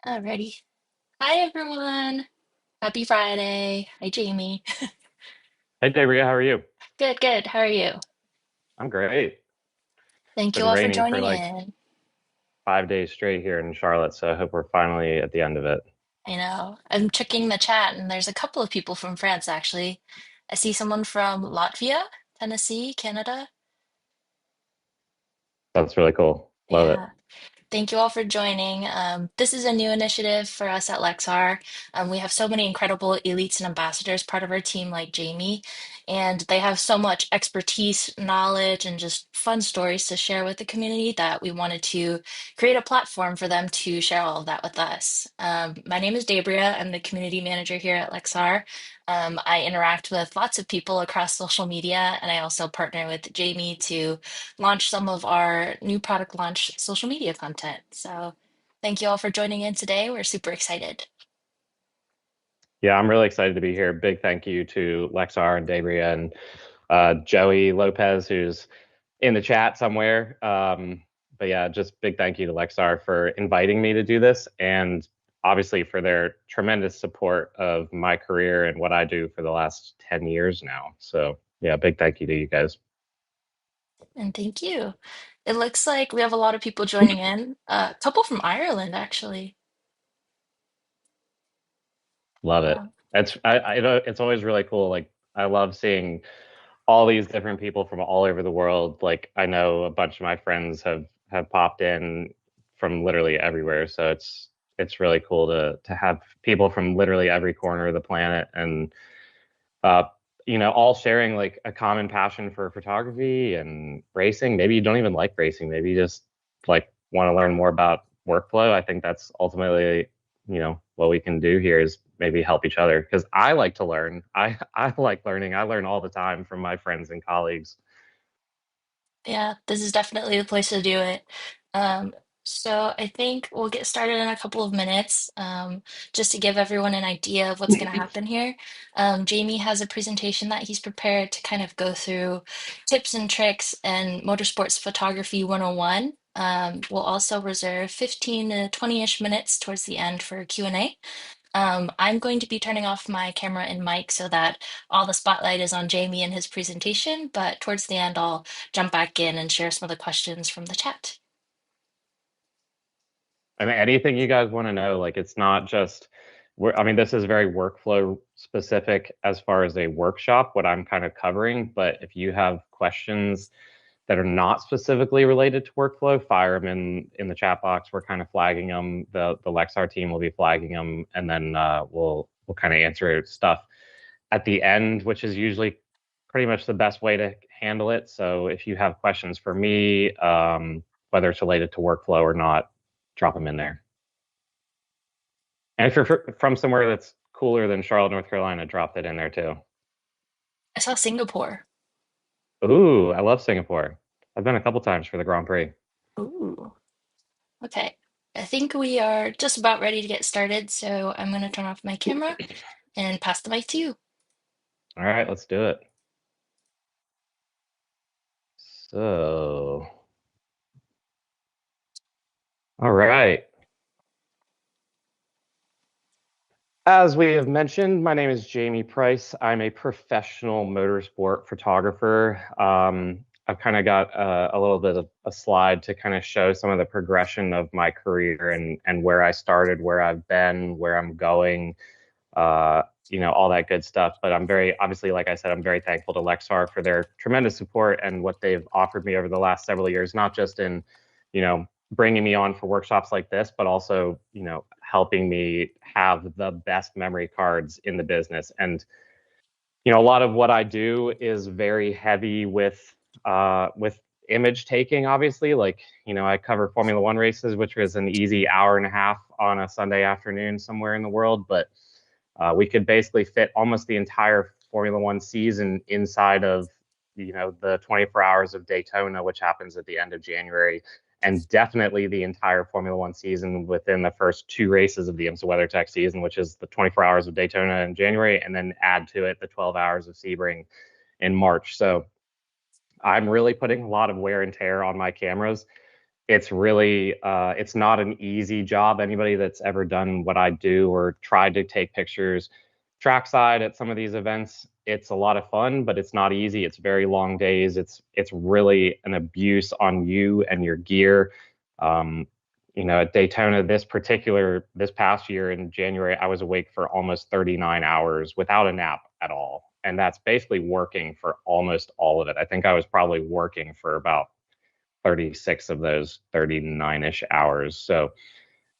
Alrighty. Hi, everyone. Happy Friday. Hi, Jamie. Hey, Daria, how are you? Good, good. How are you? I'm great. Thank you Been all for raining for joining like in. 5 days straight here in Charlotte, so I hope we're finally at the end of it. I know. I'm checking the chat, and there's a couple of people from France, actually. I see someone from Latvia, Tennessee, Canada. That's really cool. Love it. Yeah. Thank you all for joining. This is a new initiative for us at Lexar. We have so many incredible elites and ambassadors part of our team, like Jamie, and they have so much expertise, knowledge, and just fun stories to share with the community that we wanted to create a platform for them to share all of that with us. My name is Dabria. I'm the community manager here at Lexar. I interact with lots of people across social media, and I also partner with Jamie to launch some of our new product launch social media content. So thank you all for joining in today. We're super excited. Yeah, I'm really excited to be here. Big thank you to Lexar and Daria and Joey Lopez, who's in the chat somewhere. But yeah, just big thank you to Lexar for inviting me to do this and obviously for their tremendous support of my career and what I do for the last 10 years now. So yeah, big thank you to you guys. And thank you. It looks like we have a lot of people joining in, a couple from Ireland, actually. Love it. Uh, I know it's always really cool. Like I love seeing all these different people from all over the world. Like I know a bunch of my friends have popped in from literally everywhere. So it's really cool to have people from literally every corner of the planet and uh all sharing like a common passion for photography and racing. Maybe you don't even like racing. Maybe you just like want to learn more about workflow. I think that's ultimately, what we can do here is maybe help each other because I like to learn. I like learning. I learn all the time from my friends and colleagues. yeah, this is definitely the place to do it. Um, so I think we'll get started in a couple of minutes, just to give everyone an idea of what's going to happen here. Jamie has a presentation that he's prepared to kind of go through tips and tricks and motorsports photography 101. We'll also reserve 15 to 20-ish minutes towards the end for Q&A. I'm going to be turning off my camera and mic so that all the spotlight is on Jamie and his presentation, but towards the end, I'll jump back in and share some of the questions from the chat. I mean, anything you guys want to know, like it's not just, I mean, this is very workflow specific as far as a workshop, what I'm kind of covering. But if you have questions that are not specifically related to workflow, fire them in the chat box. We're kind of flagging them. The Lexar team will be flagging them, and then we'll kind of answer stuff at the end, which is usually pretty much the best way to handle it. So if you have questions for me, whether it's related to workflow or not, drop them in there. And if you're from somewhere that's cooler than Charlotte, North Carolina, drop that in there too. I saw Singapore. Ooh, I love Singapore. I've been a couple times for the Grand Prix. Ooh, okay. I think we are just about ready to get started, so I'm going to turn off my camera and pass the mic to you. All right, let's do it. So, all right. As we have mentioned, my name is Jamey Price. I'm a professional motorsport photographer. I've kind of got a little bit of a slide to kind of show some of the progression of my career and where I started, where I've been, where I'm going, all that good stuff. But I'm very, obviously, like I said, I'm very thankful to Lexar for their tremendous support and what they've offered me over the last several years, not just in, bringing me on for workshops like this, but also, helping me have the best memory cards in the business. And, a lot of what I do is very heavy with image taking, obviously. Like, I cover Formula One races, which was an easy hour and a half on a Sunday afternoon somewhere in the world, but we could basically fit almost the entire Formula One season inside of the 24 hours of Daytona, which happens at the end of January, and definitely the entire Formula One season within the first two races of the IMSA WeatherTech season, which is the 24 hours of Daytona in January, and then add to it the 12 hours of Sebring in March. So I'm really putting a lot of wear and tear on my cameras it's really it's not an easy job. Anybody that's ever done what I do or tried to take pictures trackside at some of these events, it's a lot of fun, but it's not easy. It's very long days. It's really an abuse on you and your gear. Um, at Daytona this past year in January, I was awake for almost 39 hours without a nap at all. And that's basically working for almost all of it. I think I was probably working for about 36 of those 39-ish hours. So,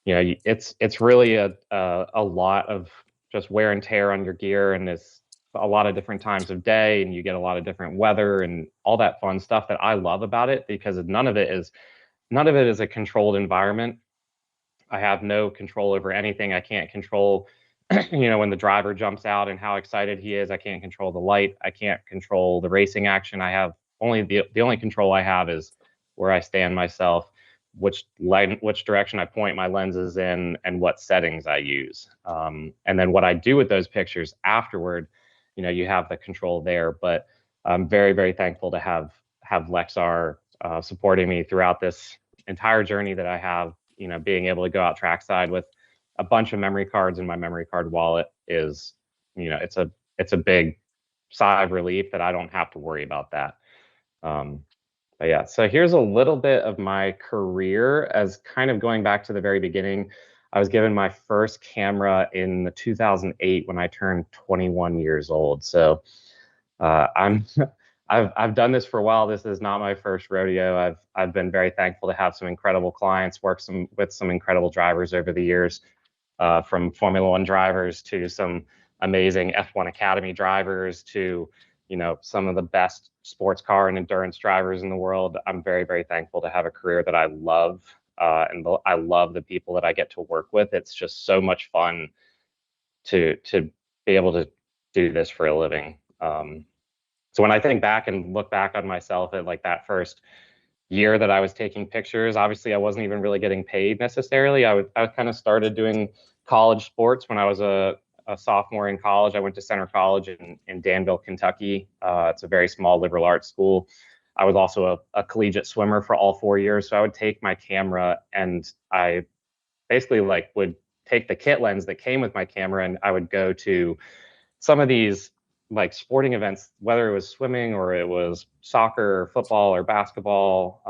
it's really a lot of just wear and tear on your gear, and it's a lot of different times of day, and you get a lot of different weather and all that fun stuff that I love about it because none of it is a controlled environment. I have no control over anything. I can't control, when the driver jumps out and how excited he is. I can't control the light. I can't control the racing action. I have only the only control I have is where I stand myself, which direction I point my lenses in, and what settings I use. And then what I do with those pictures afterward, you have the control there. But I'm very, very thankful to have Lexar supporting me throughout this entire journey that I have. Being able to go out trackside with a bunch of memory cards in my memory card wallet is, it's a big sigh of relief that I don't have to worry about that. Um, but yeah, so here's a little bit of my career as kind of going back to the very beginning. I was given my first camera in 2008 when I turned 21 years old. So I'm I've done this for a while. This is not my first rodeo. I've been very thankful to have some incredible clients, work with some incredible drivers over the years, from Formula One drivers to some amazing F1 Academy drivers to some of the best sports car and endurance drivers in the world. I'm very, very thankful to have a career that I love, and I love the people that I get to work with. It's just so much fun to be able to do this for a living. So when I think back and look back on myself at like that first year that I was taking pictures, obviously I wasn't even really getting paid necessarily. I kind of started doing college sports when I was a sophomore in college. I went to Center College in Danville, Kentucky. It's a very small liberal arts school. I was also a collegiate swimmer for all 4 years. So I would take my camera and I basically like would take the kit lens that came with my camera and I would go to some of these like sporting events, whether it was swimming or it was soccer or football or basketball,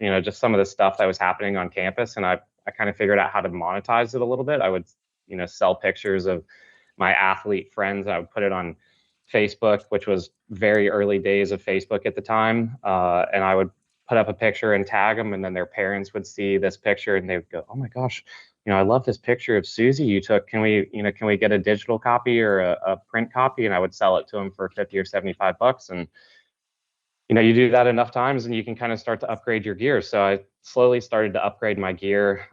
just some of the stuff that was happening on campus. And I kind of figured out how to monetize it a little bit. I would, sell pictures of my athlete friends. I would put it on Facebook, which was very early days of Facebook at the time. And I would put up a picture and tag them, and then their parents would see this picture and they would go, "Oh my gosh, I love this picture of Susie you took. Can we get a digital copy or a print copy?" And I would sell it to them for 50 or 75 bucks. And, you do that enough times and you can kind of start to upgrade your gear. So I slowly started to upgrade my gear.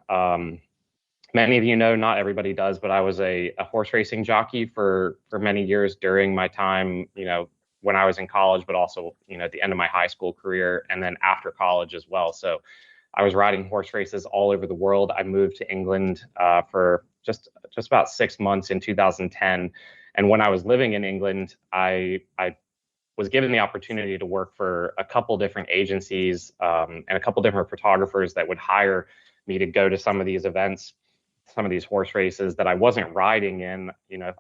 Many of you know, not everybody does, but I was a horse racing jockey for many years during my time, when I was in college, but also, at the end of my high school career and then after college as well. So I was riding horse races all over the world. I moved to England for just about 6 months in 2010, and when I was living in England, I was given the opportunity to work for a couple different agencies, and a couple different photographers that would hire me to go to some of these events, some of these horse races that I wasn't riding in.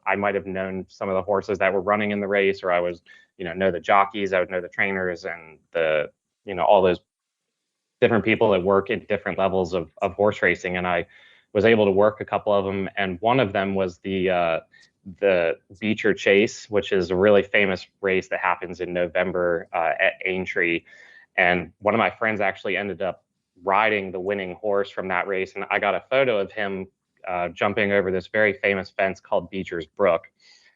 I might have known some of the horses that were running in the race, or I was, know the jockeys, I would know the trainers and all those different people that work at different levels of horse racing. And I was able to work a couple of them. And one of them was the Beecher Chase, which is a really famous race that happens in November at Aintree. And one of my friends actually ended up riding the winning horse from that race. And I got a photo of him jumping over this very famous fence called Beecher's Brook.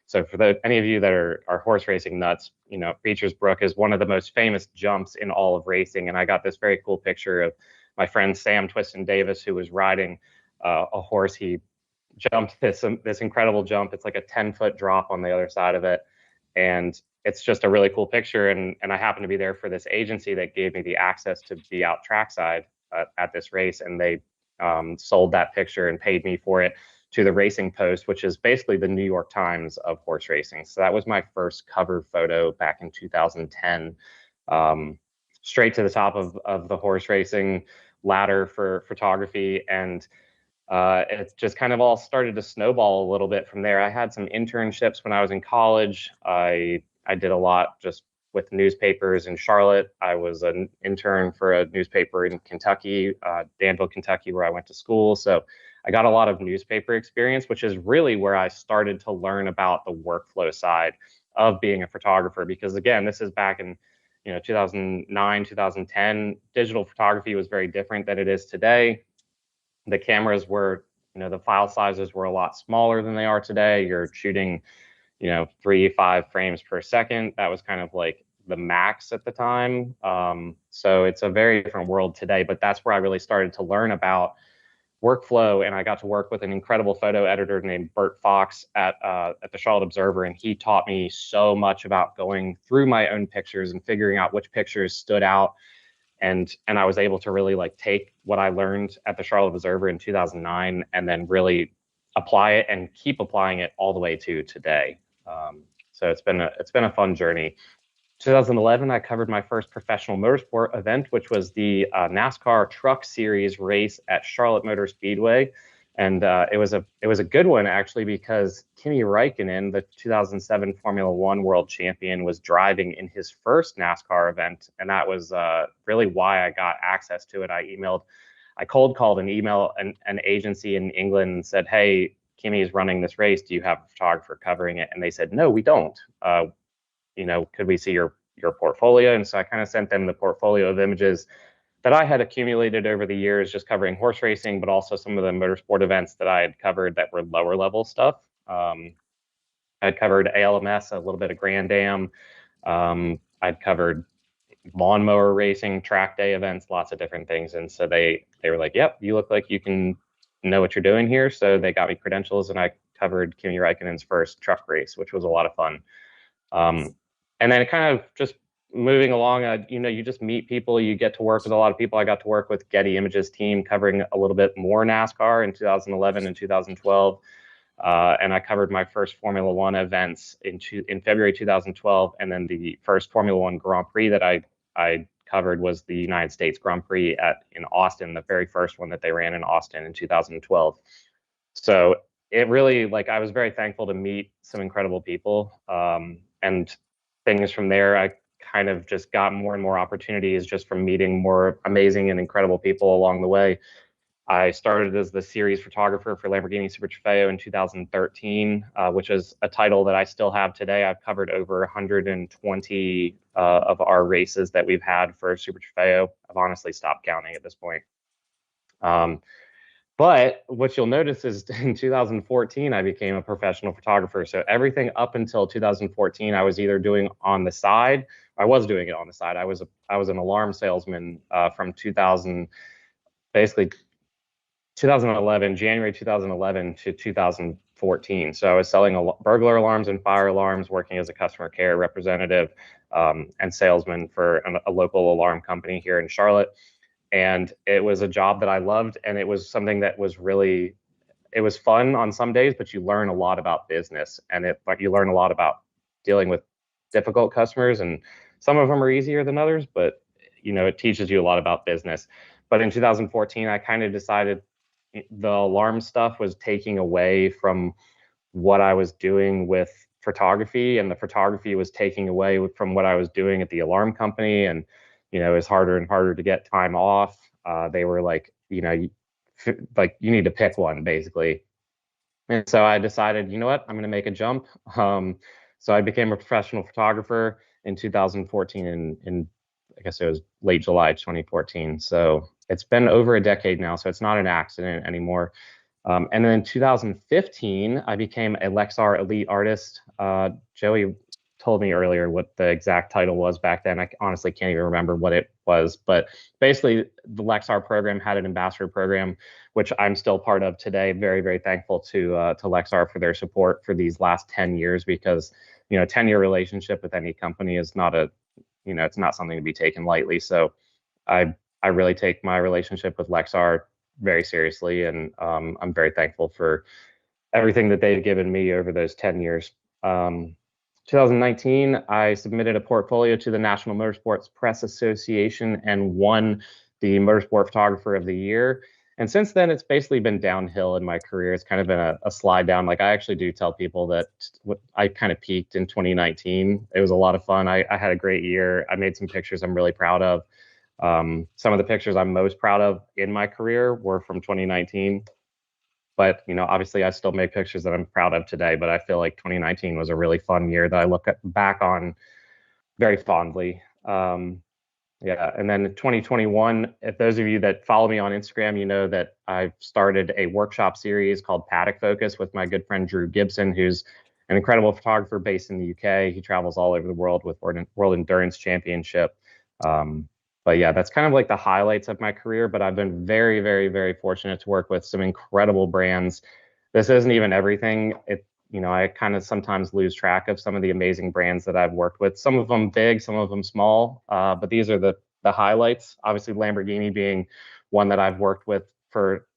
So for any of you that are horse racing nuts, Beecher's Brook is one of the most famous jumps in all of racing. And I got this very cool picture of my friend Sam Twiston Davis, who was riding a horse. He jumped this incredible jump. It's like a 10-foot drop on the other side of it. And it's just a really cool picture. And I happened to be there for this agency that gave me the access to be out trackside at this race. And they sold that picture and paid me for it to the Racing Post, which is basically the New York Times of horse racing. So that was my first cover photo back in 2010. Straight to the top of the horse racing. ladder for photography, and it just kind of all started to snowball a little bit from there. I had some internships when I was in college. I did a lot just with newspapers in Charlotte. I was an intern for a newspaper in Kentucky, Danville, Kentucky, where I went to school. So I got a lot of newspaper experience, which is really where I started to learn about the workflow side of being a photographer. Because again, this is back in 2009, 2010. Digital photography was very different than it is today. The cameras were, the file sizes were a lot smaller than they are today. You're shooting, 3, 5 frames per second. That was kind of like the max at the time. So it's a very different world today, but that's where I really started to learn about workflow, and I got to work with an incredible photo editor named Bert Fox at the Charlotte Observer, and he taught me so much about going through my own pictures and figuring out which pictures stood out, and I was able to really like take what I learned at the Charlotte Observer in 2009 and then really apply it and keep applying it all the way to today. So it's been a fun journey. 2011, I covered my first professional motorsport event, which was the NASCAR Truck Series race at Charlotte Motor Speedway, and it was a good one actually because Kimi Räikkönen, the 2007 Formula One World Champion, was driving in his first NASCAR event, and that was really why I got access to it. I cold called an agency in England and said, "Hey, Kimi is running this race. Do you have a photographer covering it?" And they said, "No, we don't. Could we see your portfolio?" And so I kind of sent them the portfolio of images that I had accumulated over the years, just covering horse racing, but also some of the motorsport events that I had covered that were lower level stuff. I'd covered ALMS, a little bit of Grand Am. I'd covered lawnmower racing, track day events, lots of different things. And so they were like, "Yep, you look like you can know what you're doing here." So they got me credentials, and I covered Kimi Räikkönen's first truck race, which was a lot of fun. Um, and then kind of just moving along, you just meet people, you get to work with a lot of people. I got to work with Getty Images team covering a little bit more NASCAR in 2011 and 2012. And I covered my first Formula One events in February 2012. And then the first Formula One Grand Prix that I covered was the United States Grand Prix in Austin, the very first one that they ran in Austin in 2012. So it really, like, I was very thankful to meet some incredible people. And things from there, I kind of just got more and more opportunities just from meeting more amazing and incredible people along the way. I started as the series photographer for Lamborghini Super Trofeo in 2013, which is a title that I still have today. I've covered over 120 of our races that we've had for Super Trofeo. I've honestly stopped counting at this point. But what you'll notice is in 2014, I became a professional photographer. So everything up until 2014, I was either doing on the side. I was doing it on the side. I was an alarm salesman from 2000, basically 2011, January 2011 to 2014. So I was selling burglar alarms and fire alarms, working as a customer care representative and salesman for a local alarm company here in Charlotte. And it was a job that I loved, and it was something that was really, it was fun on some days, but you learn a lot about business, and but you learn a lot about dealing with difficult customers, and some of them are easier than others, but it teaches you a lot about business. But in 2014, I kind of decided the alarm stuff was taking away from what I was doing with photography, and the photography was taking away from what I was doing at the alarm company. And it was harder and harder to get time off. They were like, you need to pick one basically. And so I decided, you know what, I'm going to make a jump. So I became a professional photographer in 2014, in I guess it was late July 2014. So it's been over a decade now. So it's not an accident anymore. And then in 2015, I became a Lexar Elite Artist. Joey told me earlier what the exact title was back then. I honestly can't even remember what it was. But basically, the Lexar program had an ambassador program, which I'm still part of today. Very, very thankful to Lexar for their support for these last 10 years, because 10-year relationship with any company is not it's not something to be taken lightly. So I really take my relationship with Lexar very seriously, and I'm very thankful for everything that they've given me over those 10 years. 2019, I submitted a portfolio to the National Motorsports Press Association and won the Motorsport Photographer of the Year. And since then, it's basically been downhill in my career. It's kind of been a slide down. Like I actually do tell people that I kind of peaked in 2019. It was a lot of fun. I had a great year. I made some pictures I'm really proud of. Some of the pictures I'm most proud of in my career were from 2019. But obviously, I still make pictures that I'm proud of today. But I feel like 2019 was a really fun year that I back on very fondly. Yeah, and then 2021, if those of you that follow me on Instagram, you know that I've started a workshop series called Paddock Focus with my good friend Drew Gibson, who's an incredible photographer based in the UK. He travels all over the world with World Endurance Championship. But yeah, that's kind of like the highlights of my career. But I've been very, very, very fortunate to work with some incredible brands. This isn't even everything. I kind of sometimes lose track of some of the amazing brands that I've worked with. Some of them big, some of them small, but these are the highlights. Obviously, Lamborghini being one that I've worked with for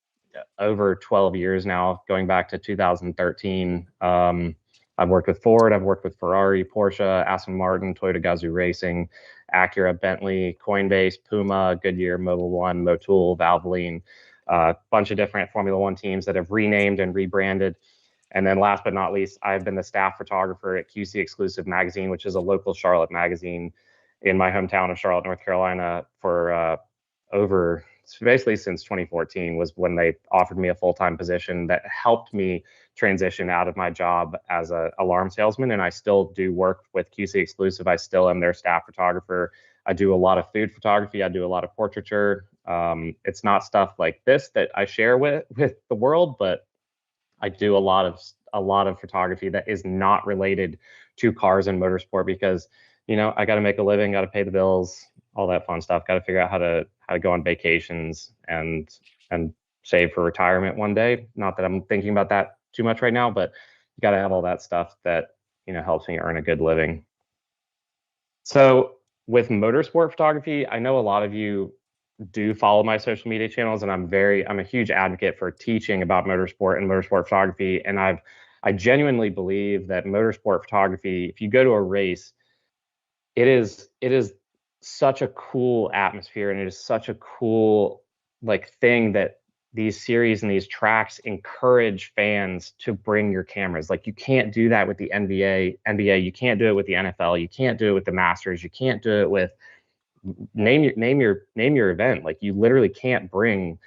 over 12 years now, going back to 2013. I've worked with Ford, I've worked with Ferrari, Porsche, Aston Martin, Toyota Gazoo Racing, Acura, Bentley, Coinbase, Puma, Goodyear, Mobil One, Motul, Valvoline, a bunch of different Formula One teams that have renamed and rebranded. And then last but not least, I've been the staff photographer at QC Exclusive Magazine, which is a local Charlotte magazine in my hometown of Charlotte, North Carolina, for over basically since 2014 was when they offered me a full-time position that helped me transition out of my job as an alarm salesman. And I still do work with QC Exclusive. I still am their staff photographer. I do a lot of food photography. I do a lot of portraiture. It's not stuff like this that I share with the world, but I do a lot of photography that is not related to cars and motorsport because I got to make a living, got to pay the bills, all that fun stuff. Got to figure out how to go on vacations and save for retirement one day. Not that I'm thinking about that too much right now, but you got to have all that stuff that helps me earn a good living. So with motorsport photography, I know a lot of you do follow my social media channels, and I'm a huge advocate for teaching about motorsport and motorsport photography. And I genuinely believe that motorsport photography, if you go to a race, it is such a cool atmosphere, and it is such a cool like thing that these series and these tracks encourage fans to bring your cameras. Like you can't do that with the NBA, you can't do it with the NFL, you can't do it with the Masters, you can't do it with name your event. Like you literally can't bring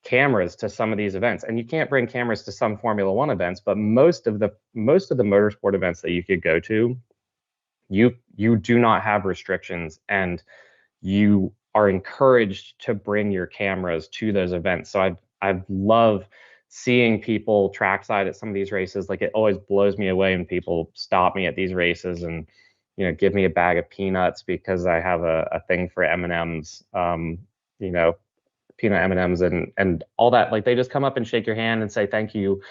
cameras to some of these events, and you can't bring cameras to some Formula One events, but most of the motorsport events that you could go to, you do not have restrictions, and you are encouraged to bring your cameras to those events. So I've loved seeing people trackside at some of these races. Like it always blows me away when people stop me at these races and give me a bag of peanuts because I have a thing for M&Ms. Peanut M&Ms and all that. Like they just come up and shake your hand and say thank you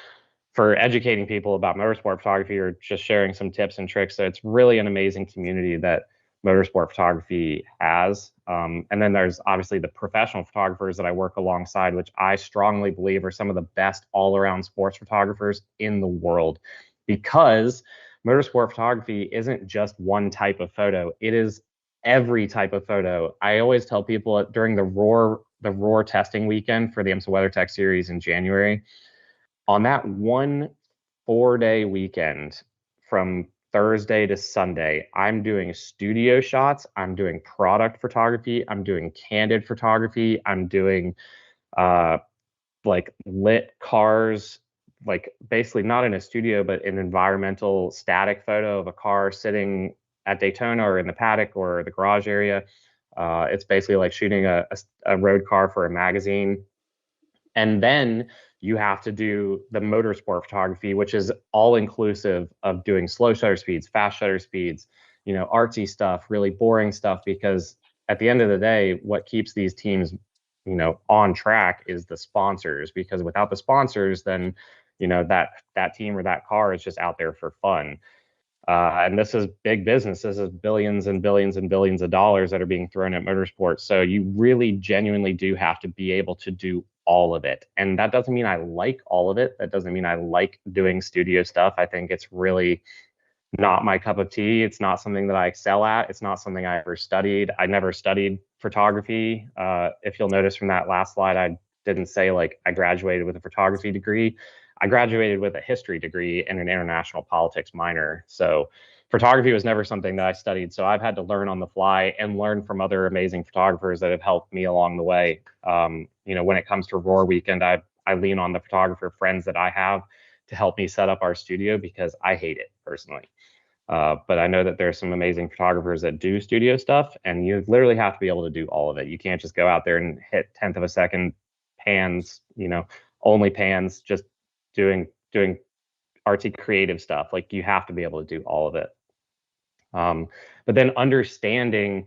for educating people about motorsport photography or just sharing some tips and tricks. So it's really an amazing community that motorsport photography has. And then there's obviously the professional photographers that I work alongside, which I strongly believe are some of the best all-around sports photographers in the world, because motorsport photography isn't just one type of photo. It is every type of photo. I always tell people during the Roar testing weekend for the IMSA WeatherTech series in January, on that one 4-day weekend from Thursday to Sunday, I'm doing studio shots, I'm doing product photography, I'm doing candid photography, I'm doing like lit cars, like basically not in a studio, but an environmental static photo of a car sitting at Daytona or in the paddock or the garage area. It's basically like shooting a road car for a magazine. And then you have to do the motorsport photography, which is all inclusive of doing slow shutter speeds, fast shutter speeds, artsy stuff, really boring stuff, because at the end of the day, what keeps these teams, on track is the sponsors, because without the sponsors, then, that team or that car is just out there for fun. And this is big business. This is billions and billions and billions of dollars that are being thrown at motorsports. So you really genuinely do have to be able to do all of it. And that doesn't mean I like all of it. That doesn't mean I like doing studio stuff. I think it's really not my cup of tea. It's not something that I excel at. It's not something I ever studied. I never studied photography. If you'll notice from that last slide, I didn't say like I graduated with a photography degree. I graduated with a history degree and an international politics minor. So photography was never something that I studied. So I've had to learn on the fly and learn from other amazing photographers that have helped me along the way. When it comes to Roar Weekend, I lean on the photographer friends that I have to help me set up our studio because I hate it personally. But I know that there's some amazing photographers that do studio stuff, and you literally have to be able to do all of it. You can't just go out there and hit tenth of a second pans, only pans, just doing artsy creative stuff. Like you have to be able to do all of it. But then understanding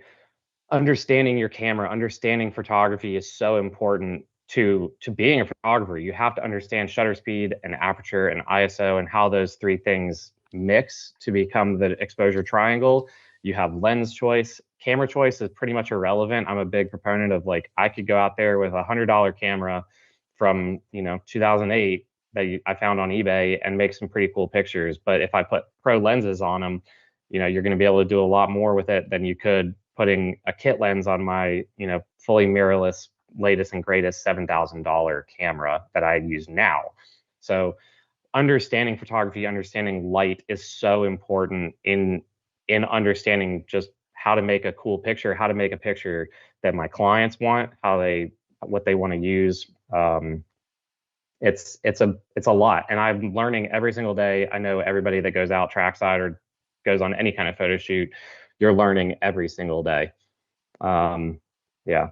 your camera, understanding photography is so important to being a photographer. You have to understand shutter speed and aperture and ISO and how those three things mix to become the exposure triangle. You have lens choice. Camera choice is pretty much irrelevant. I'm a big proponent of like I could go out there with $100 camera from 2008 that I found on eBay and make some pretty cool pictures. But if I put pro lenses on them, you're going to be able to do a lot more with it than you could putting a kit lens on my fully mirrorless latest and greatest $7,000 camera that I use now. So understanding photography, understanding light is so important in understanding just how to make a cool picture, how to make a picture that my clients want, what they want to use. It's a lot, and I'm learning every single day. I know everybody that goes out trackside or goes on any kind of photo shoot, you're learning every single day. Yeah.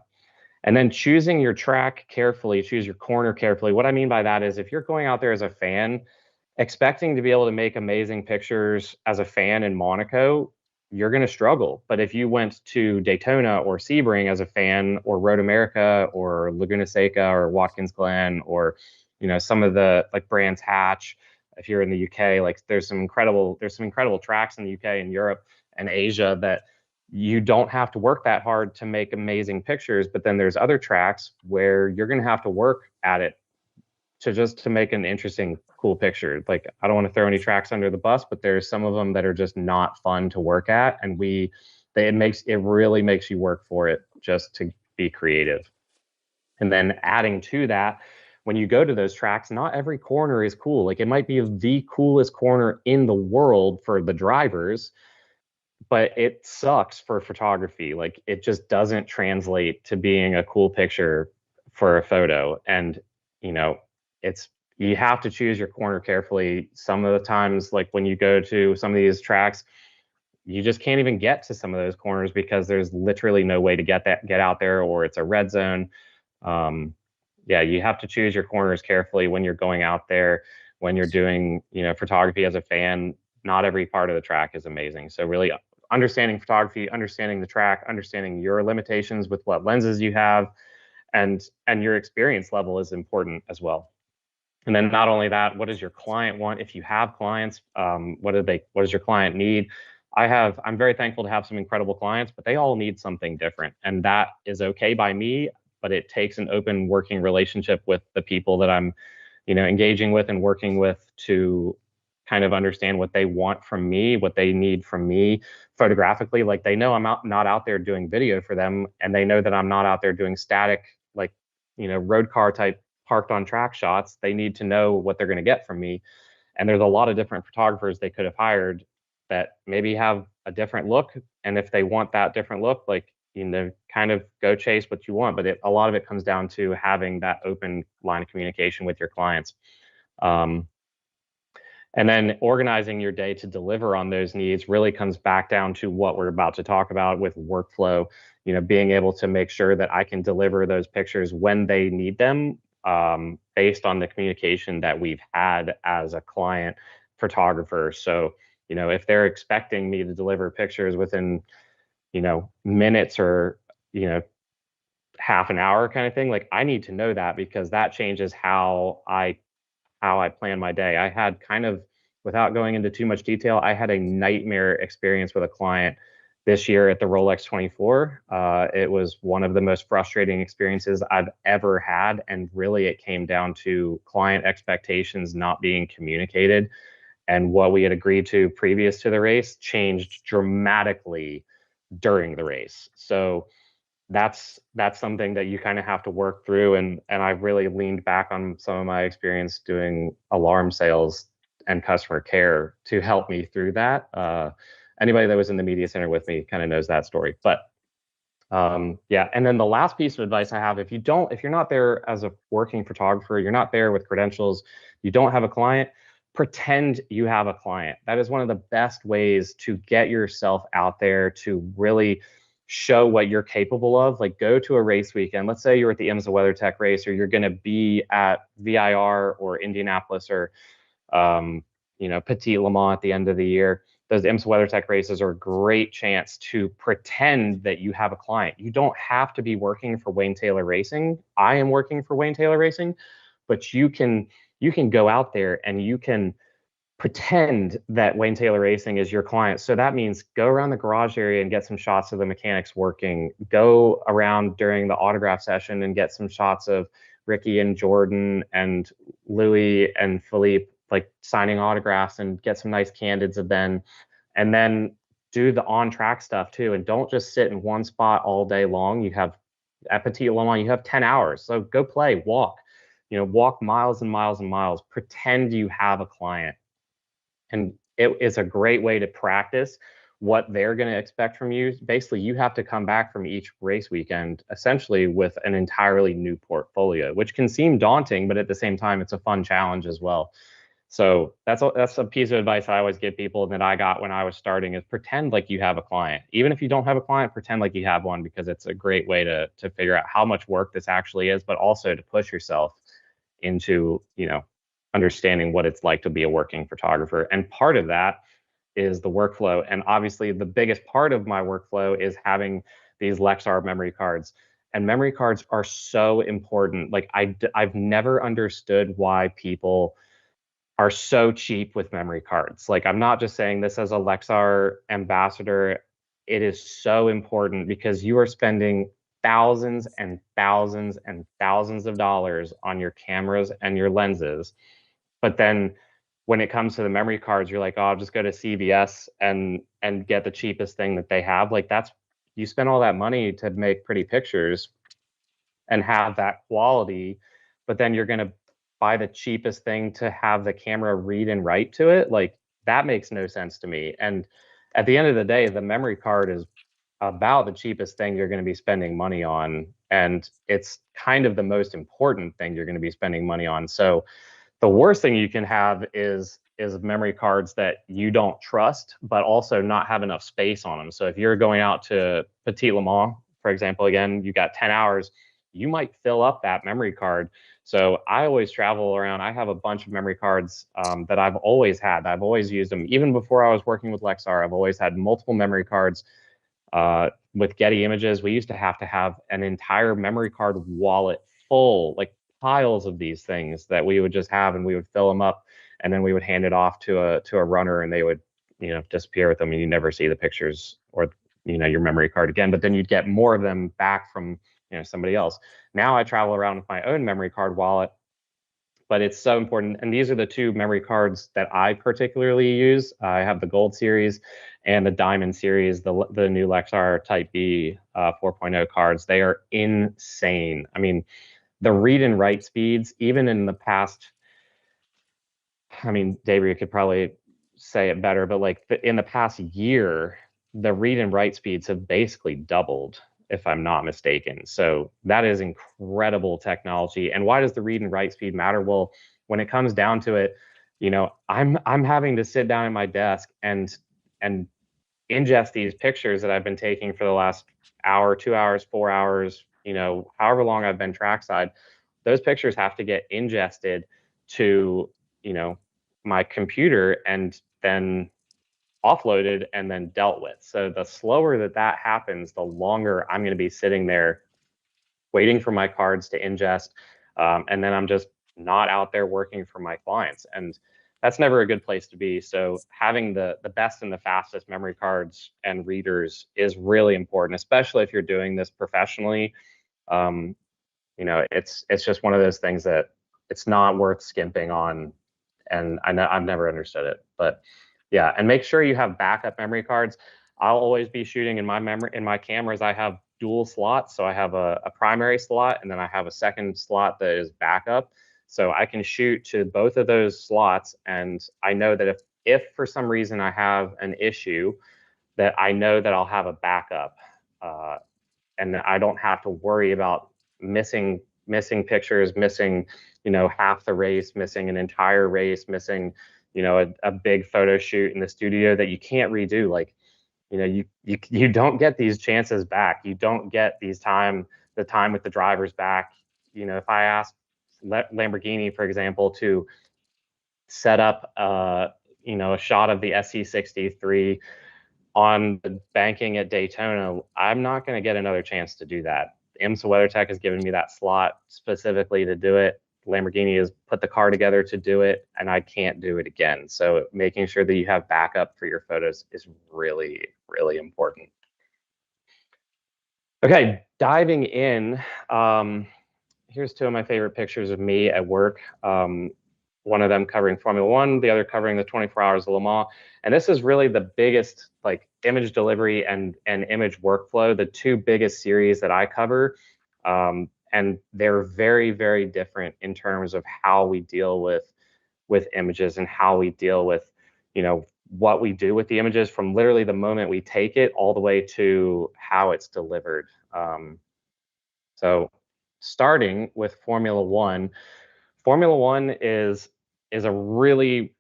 And then choosing your track carefully, choose your corner carefully. What I mean by that is if you're going out there as a fan, expecting to be able to make amazing pictures as a fan in Monaco, you're going to struggle. But if you went to Daytona or Sebring as a fan, or Road America or Laguna Seca or Watkins Glen, or some of the like Brands Hatch, if you're in the UK, like there's some incredible tracks in the UK and Europe and Asia that you don't have to work that hard to make amazing pictures. But then there's other tracks where you're going to have to work at it to make an interesting, cool picture. Like I don't want to throw any tracks under the bus, but there's some of them that are just not fun to work at, and it really makes you work for it just to be creative. And then adding to that, when you go to those tracks, not every corner is cool. Like it might be the coolest corner in the world for the drivers, but it sucks for photography. Like it just doesn't translate to being a cool picture for a photo. And you know, it's you have to choose your corner carefully. Some of the times, like when you go to some of these tracks, you just can't even get to some of those corners because there's literally no way to get out there, or it's a red zone. Yeah, you have to choose your corners carefully when you're going out there, when you're doing, photography as a fan. Not every part of the track is amazing. So really understanding photography, understanding the track, understanding your limitations with what lenses you have, and your experience level is important as well. And then not only that, what does your client want? If you have clients, what does your client need? I'm very thankful to have some incredible clients, but they all need something different. And that is okay by me, but it takes an open working relationship with the people that I'm, engaging with and working with to kind of understand what they want from me, what they need from me photographically. Like they know not out there doing video for them, and they know that I'm not out there doing static, like, road car type parked on track shots. They need to know what they're going to get from me. And there's a lot of different photographers they could have hired that maybe have a different look. And if they want that different look, like, kind of go chase what you want. But a lot of it comes down to having that open line of communication with your clients. And then organizing your day to deliver on those needs really comes back down to what we're about to talk about with workflow, being able to make sure that I can deliver those pictures when they need them, based on the communication that we've had as a client photographer. So, if they're expecting me to deliver pictures within, minutes or, half an hour kind of thing, like I need to know that because that changes how I plan my day. I had kind of, without going into too much detail, I had a nightmare experience with a client this year at the Rolex 24. It was one of the most frustrating experiences I've ever had. And really, it came down to client expectations not being communicated. and what we had agreed to previous to the race changed dramatically during the race. So that's something that you kind of have to work through, and I've really leaned back on some of my experience doing alarm sales and customer care to help me through that. Anybody that was in the media center with me kind of knows that story. But yeah, and then the last piece of advice I have, if you're not there as a working photographer, you're not there with credentials, you don't have a client, pretend you have a client. That is one of the best ways to get yourself out there, to really show what you're capable of. Like, go to a race weekend. Let's say you're at the IMSA WeatherTech race, or you're going to be at VIR or Indianapolis, or Petit Le Mans at the end of the year. Those IMSA WeatherTech races are a great chance to pretend that you have a client. You don't have to be working for Wayne Taylor Racing. I am working for Wayne Taylor Racing, but you can go out there and you can pretend that Wayne Taylor Racing is your client. So that means go around the garage area and get some shots of the mechanics working. Go around during the autograph session and get some shots of Ricky and Jordan and Louis and Philippe like signing autographs, and get some nice candids of them. And then do the on track stuff too. And don't just sit in one spot all day long. You have at Petit Le Mans, you have 10 hours. So go play, walk, walk miles and miles and miles. Pretend you have a client, and it is a great way to practice what they're going to expect from you. Basically, you have to come back from each race weekend essentially with an entirely new portfolio, which can seem daunting, but at the same time, it's a fun challenge as well. So that's a piece of advice I always give people that I got when I was starting, is pretend like you have a client. Even if you don't have a client, pretend like you have one, because it's a great way to figure out how much work this actually is, but also to push yourself into, understanding what it's like to be a working photographer. And part of that is the workflow. And obviously, the biggest part of my workflow is having these Lexar memory cards. And memory cards are so important. Like, I've never understood why people are so cheap with memory cards. Like, I'm not just saying this as a Lexar ambassador. It is so important because you are spending thousands and thousands and thousands of dollars on your cameras and your lenses. But then when it comes to the memory cards, you're like, oh, I'll just go to CVS and get the cheapest thing that they have. Like, that's, you spend all that money to make pretty pictures and have that quality, but then you're going to buy the cheapest thing to have the camera read and write to it. Like, that makes no sense to me. And at the end of the day, the memory card is about the cheapest thing you're going to be spending money on, and it's kind of the most important thing you're going to be spending money on. So the worst thing you can have is memory cards that you don't trust, but also not have enough space on them. So if you're going out to Petit Le Mans, for example, again, you got 10 hours, you might fill up that memory card. So I always travel around. I have a bunch of memory cards that I've always had. I've always used them. Even before I was working with Lexar, I've always had multiple memory cards. With Getty Images, we used to have an entire memory card wallet full, like piles of these things that we would just have, and we would fill them up, and then we would hand it off to a runner, and they would disappear with them, and you never see the pictures or your memory card again. But then you'd get more of them back from somebody else. Now I travel around with my own memory card wallet, but it's so important. And these are the two memory cards that I particularly use. I have the Gold series and the Diamond series, the new Lexar Type B 4.0 cards. They are insane. I mean, the read and write speeds, even in the past, I mean, Davey could probably say it better, but like in the past year, the read and write speeds have basically doubled, if I'm not mistaken. So that is incredible technology. And why does the read and write speed matter? Well, when it comes down to it, I'm having to sit down at my desk and ingest these pictures that I've been taking for the last hour, 2 hours, 4 hours, however long I've been trackside. Those pictures have to get ingested to, my computer, and then offloaded and then dealt with. So the slower that happens, the longer I'm going to be sitting there waiting for my cards to ingest. And then I'm just not out there working for my clients. And that's never a good place to be. So having the best and the fastest memory cards and readers is really important, especially if you're doing this professionally. It's just one of those things that it's not worth skimping on And I've never understood it. But yeah, and make sure you have backup memory cards. I'll always be shooting in my cameras. I have dual slots, so I have a primary slot and then I have a second slot that is backup. So I can shoot to both of those slots, and I know that if for some reason I have an issue, that I know that I'll have a backup, uh, and I don't have to worry about missing pictures, missing half the race, missing an entire race, missing a big photo shoot in the studio that you can't redo. Like you don't get these chances back. You don't get the time with the drivers back. If I ask Lamborghini, for example, to set up a shot of the SC63 on the banking at Daytona, I'm not going to get another chance to do that. IMSA WeatherTech has given me that slot specifically to do it. Lamborghini has put the car together to do it, and I can't do it again. So making sure that you have backup for your photos is really, really important. Okay, diving in. Here's two of my favorite pictures of me at work. One of them covering Formula One, the other covering the 24 Hours of Le Mans. And this is really the biggest like image delivery and image workflow, the two biggest series that I cover. And they're very, very different in terms of how we deal with images and how we deal with, what we do with the images from literally the moment we take it all the way to how it's delivered. So starting with Formula One is a really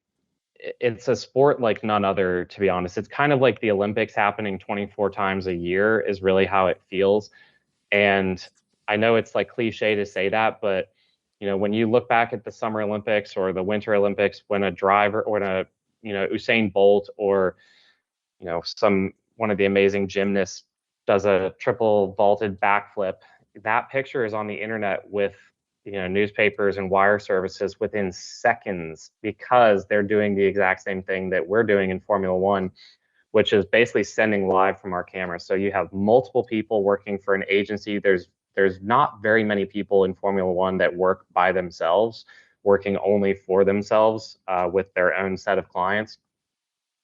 it's a sport like none other, to be honest. It's kind of like the Olympics happening 24 times a year is really how it feels. And I know it's like cliche to say that, but when you look back at the Summer Olympics or the Winter Olympics, when a driver or when a Usain Bolt or some one of the amazing gymnasts does a triple vaulted backflip, that picture is on the internet with newspapers and wire services within seconds because they're doing the exact same thing that we're doing in Formula One, which is basically sending live from our camera. So you have multiple people working for an agency. There's not very many people in Formula One that work by themselves, working only for themselves with their own set of clients.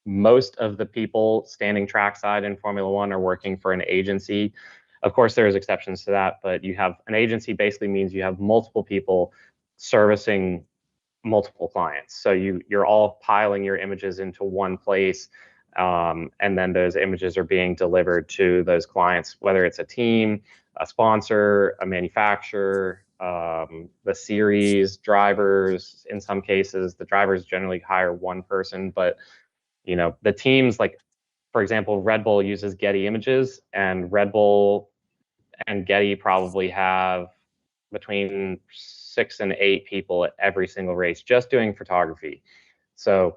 Most of the people standing trackside in Formula One are working for an agency. Of course, there's exceptions to that, but you have an agency basically means you have multiple people servicing multiple clients. So you're all piling your images into one place, and then those images are being delivered to those clients, whether it's a team, a sponsor, a manufacturer, the series, drivers. In some cases, the drivers generally hire one person, but the teams, like for example, Red Bull uses Getty Images, and Red Bull and Getty probably have between 6 and 8 people at every single race just doing photography. So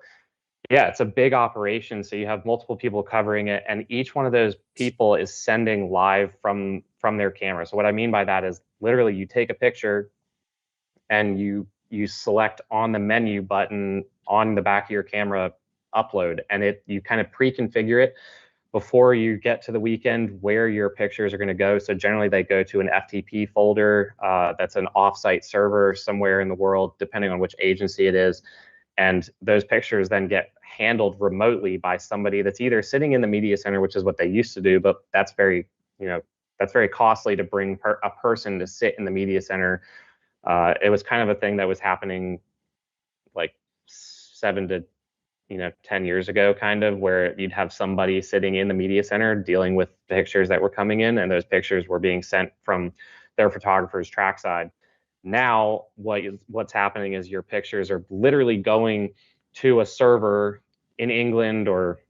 yeah, it's a big operation. So you have multiple people covering it, and each one of those people is sending live from their camera. So what I mean by that is literally you take a picture and you select on the menu button on the back of your camera upload, and you kind of pre-configure it before you get to the weekend where your pictures are going to go. So generally they go to an FTP folder that's an offsite server somewhere in the world, depending on which agency it is. And those pictures then get handled remotely by somebody that's either sitting in the media center, which is what they used to do, but that's very costly to bring a person to sit in the media center. It was kind of a thing that was happening like 7 to 10 years ago, kind of, where you'd have somebody sitting in the media center dealing with pictures that were coming in, and those pictures were being sent from their photographer's trackside. Now, what's happening is your pictures are literally going to a server in England or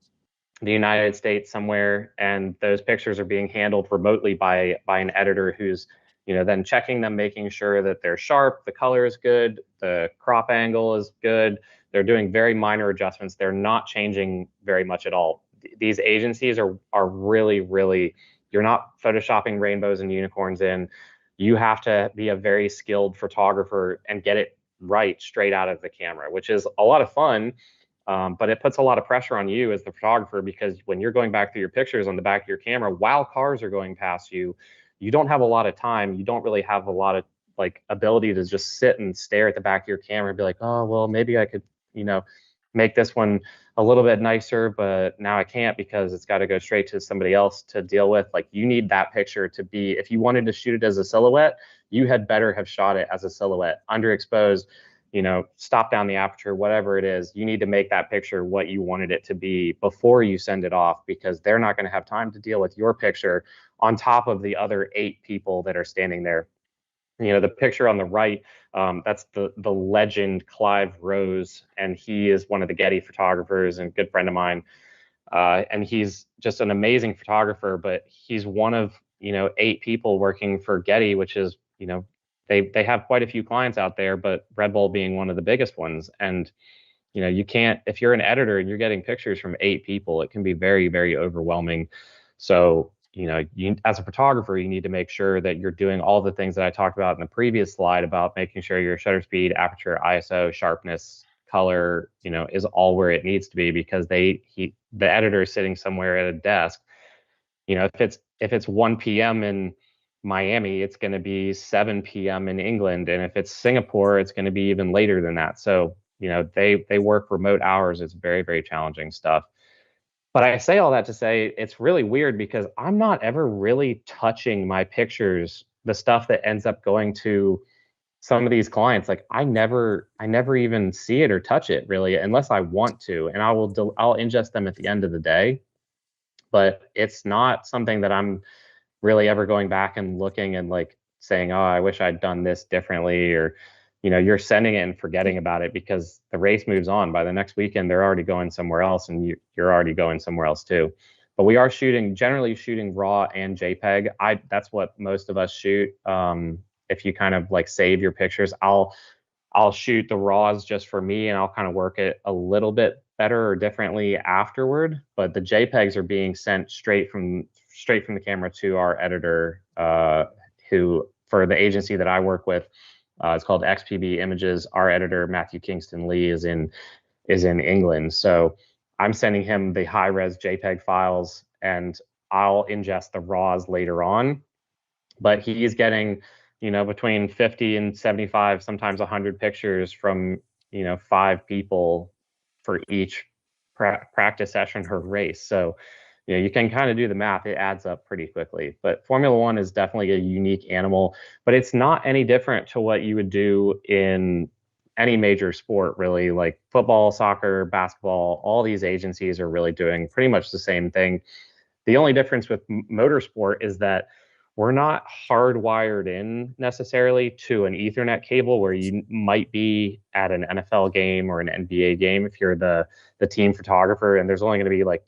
the United States somewhere, and those pictures are being handled remotely by an editor who's then checking them, making sure that they're sharp, the color is good, the crop angle is good. They're doing very minor adjustments. They're not changing very much at all. These agencies are really, really, you're not photoshopping rainbows and unicorns in. You have to be a very skilled photographer and get it right straight out of the camera, which is a lot of fun. But it puts a lot of pressure on you as the photographer, because when you're going back through your pictures on the back of your camera while cars are going past you, you don't have a lot of time. You don't really have a lot of like ability to just sit and stare at the back of your camera and be like, oh, well, maybe I could make this one a little bit nicer, but now I can't because it's got to go straight to somebody else to deal with. Like, you need that picture to be, if you wanted to shoot it as a silhouette, you had better have shot it as a silhouette, underexposed, stop down the aperture, whatever it is. You need to make that picture what you wanted it to be before you send it off, because they're not going to have time to deal with your picture on top of the other 8 people that are standing there. The picture on the right, that's the legend Clive Rose, and he is one of the Getty photographers and a good friend of mine. And he's just an amazing photographer, but he's one of 8 people working for Getty, which is, they have quite a few clients out there, but Red Bull being one of the biggest ones. And you can't, if you're an editor and you're getting pictures from 8 people, it can be very, very overwhelming. So, you, as a photographer, you need to make sure that you're doing all the things that I talked about in the previous slide about making sure your shutter speed, aperture, ISO, sharpness, color, is all where it needs to be, because the editor is sitting somewhere at a desk. If it's 1 p.m. in Miami, it's going to be 7 p.m. in England, and if it's Singapore, it's going to be even later than that. So, they work remote hours. It's very, very challenging stuff. But I say all that to say it's really weird because I'm not ever really touching my pictures, the stuff that ends up going to some of these clients. Like, I never even see it or touch it really unless I want to, and I'll ingest them at the end of the day. But it's not something that I'm really ever going back and looking and like saying, oh, I wish I'd done this differently, or, you're sending it and forgetting about it because the race moves on. By the next weekend, they're already going somewhere else, and you're already going somewhere else too. But we are generally shooting RAW and JPEG. That's what most of us shoot. If you kind of like save your pictures, I'll shoot the RAWs just for me, and I'll kind of work it a little bit better or differently afterward. But the JPEGs are being sent straight from the camera to our editor, who, for the agency that I work with, it's called XPB Images. Our editor, Matthew Kingston Lee, is in England. So I'm sending him the high res JPEG files, and I'll ingest the RAWs later on. But he's getting, between 50 and 75, sometimes 100 pictures from, 5 people for each practice session or race. So, you can kind of do the math. It adds up pretty quickly. But Formula One is definitely a unique animal, but it's not any different to what you would do in any major sport, really. Like football, soccer, basketball, all these agencies are really doing pretty much the same thing. The only difference with motorsport is that we're not hardwired in necessarily to an Ethernet cable where you might be at an NFL game or an NBA game if you're the team photographer, and there's only going to be like,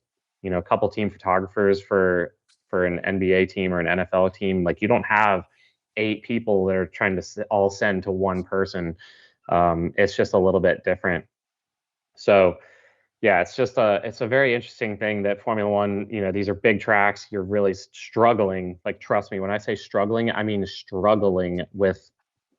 a couple team photographers for an NBA team or an NFL team. Like, you don't have 8 people that are trying to all send to one person. It's just a little bit different. So yeah, it's a very interesting thing that Formula One, these are big tracks. You're really struggling. Like, trust me, when I say struggling, I mean struggling with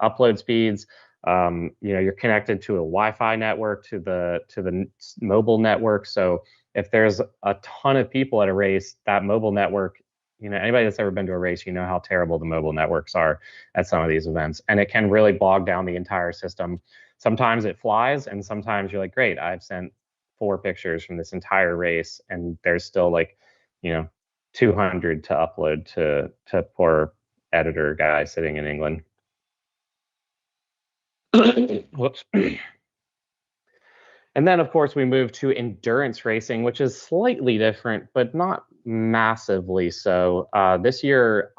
upload speeds. You're connected to a Wi-Fi network, to the mobile network. So if there's a ton of people at a race, that mobile network, anybody that's ever been to a race, how terrible the mobile networks are at some of these events, and it can really bog down the entire system. Sometimes it flies, and sometimes you're like, great, I've sent 4 pictures from this entire race, and there's still like, 200 to upload to poor editor guy sitting in England. Whoops. And then, of course, we move to endurance racing, which is slightly different, but not massively so. This year,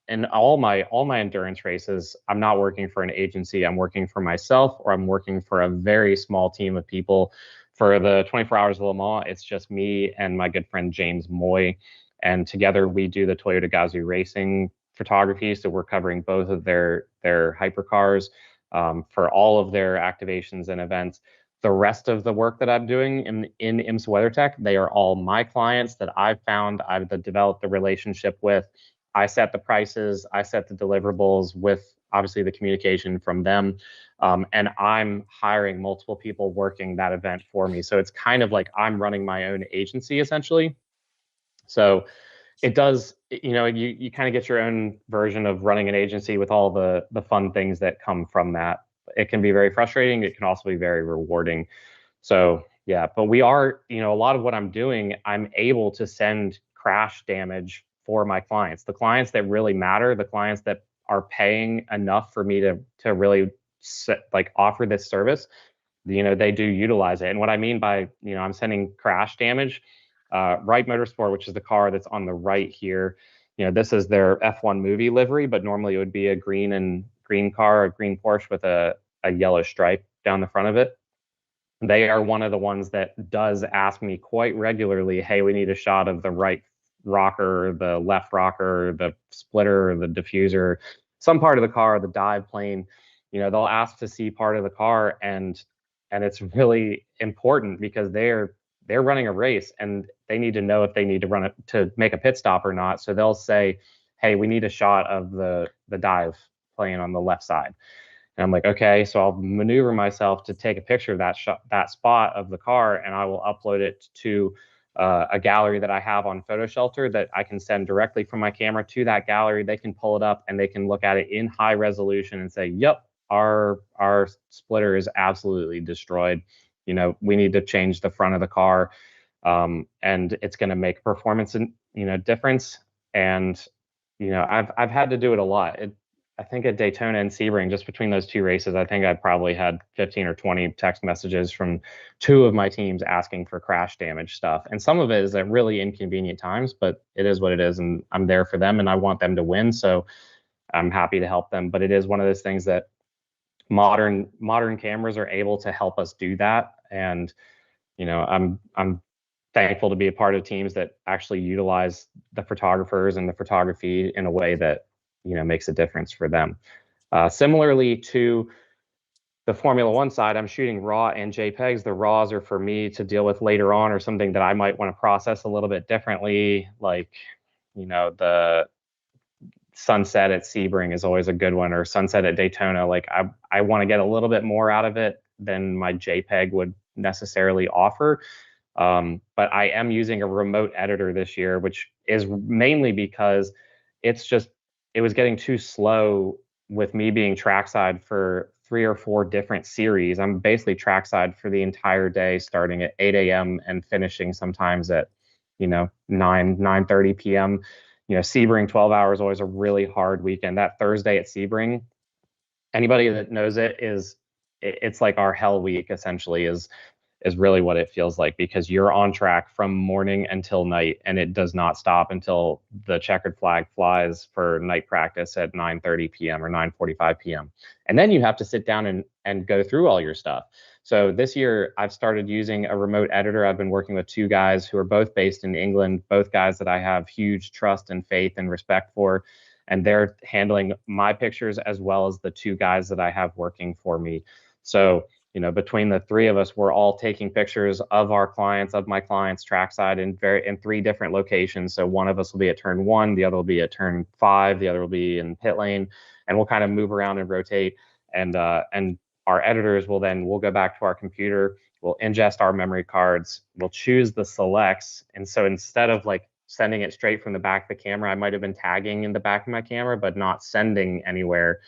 in all my endurance races, I'm not working for an agency. I'm working for myself, or I'm working for a very small team of people. For the 24 Hours of Le Mans, it's just me and my good friend James Moy, and together we do the Toyota Gazoo Racing photography. So we're covering both of their hypercars, for all of their activations and events. The rest of the work that I'm doing in IMSA WeatherTech, they are all my clients that I've found, I've developed the relationship with. I set the prices, I set the deliverables with obviously the communication from them. And I'm hiring multiple people working that event for me. So it's kind of like I'm running my own agency essentially. So it does, you kind of get your own version of running an agency with all the fun things that come from that. it can be very frustrating. It can also be very rewarding. So yeah, but we are, a lot of what I'm doing, I'm able to send crash damage for my clients. The clients that really matter, the clients that are paying enough for me to really like offer this service, they do utilize it. And what I mean by, I'm sending crash damage, Right Motorsport, which is the car that's on the right here, this is their F1 movie livery, but normally it would be a green car, a green Porsche with a yellow stripe down the front of it. They are one of the ones that does ask me quite regularly, hey, we need a shot of the right rocker, the left rocker, the splitter, the diffuser, some part of the car, the dive plane. They'll ask to see part of the car, and it's really important because they're running a race and they need to know if they need to run it to make a pit stop or not. So they'll say, hey, we need a shot of the dive plane on the left side. And I'm like, okay, so I'll maneuver myself to take a picture of that spot of the car, and I will upload it to a gallery that I have on Photo Shelter that I can send directly from my camera to that gallery. They can pull it up and they can look at it in high resolution and say, yep, our splitter is absolutely destroyed. We need to change the front of the car, and it's going to make a performance difference. And I've had to do it a lot. I think at Daytona and Sebring, just between those two races, I think I probably had 15 or 20 text messages from two of my teams asking for crash damage stuff. And some of it is at really inconvenient times, but it is what it is. And I'm there for them and I want them to win. So I'm happy to help them. But it is one of those things that modern cameras are able to help us do that. And, I'm thankful to be a part of teams that actually utilize the photographers and the photography in a way that makes a difference for them. Similarly to the Formula One side, I'm shooting RAW and JPEGs. The RAWs are for me to deal with later on, or something that I might want to process a little bit differently. Like, the sunset at Sebring is always a good one, or sunset at Daytona. Like, I want to get a little bit more out of it than my JPEG would necessarily offer. But I am using a remote editor this year, which is mainly because it's it was getting too slow with me being trackside for 3 or 4 different series. I'm basically trackside for the entire day, starting at 8 a.m. and finishing sometimes at, 9:30 p.m. Sebring 12 hours always a really hard weekend. That Thursday at Sebring, anybody that knows it's like our hell week essentially is really what it feels like, because you're on track from morning until night and it does not stop until the checkered flag flies for night practice at 9:30 p.m. or 9:45 p.m. And then you have to sit down and go through all your stuff. So this year I've started using a remote editor. I've been working with 2 guys who are both based in England, both guys that I have huge trust and faith and respect for. And they're handling my pictures as well as the 2 guys that I have working for me. So between the 3 of us, we're all taking pictures of my clients trackside in 3 different locations. So one of us will be at turn 1, the other will be at turn 5, the other will be in pit lane, and we'll kind of move around and rotate. And our editors we'll go back to our computer, we'll ingest our memory cards, we'll choose the selects. And so instead of like sending it straight from the back of the camera, I might have been tagging in the back of my camera, but not sending anywhere.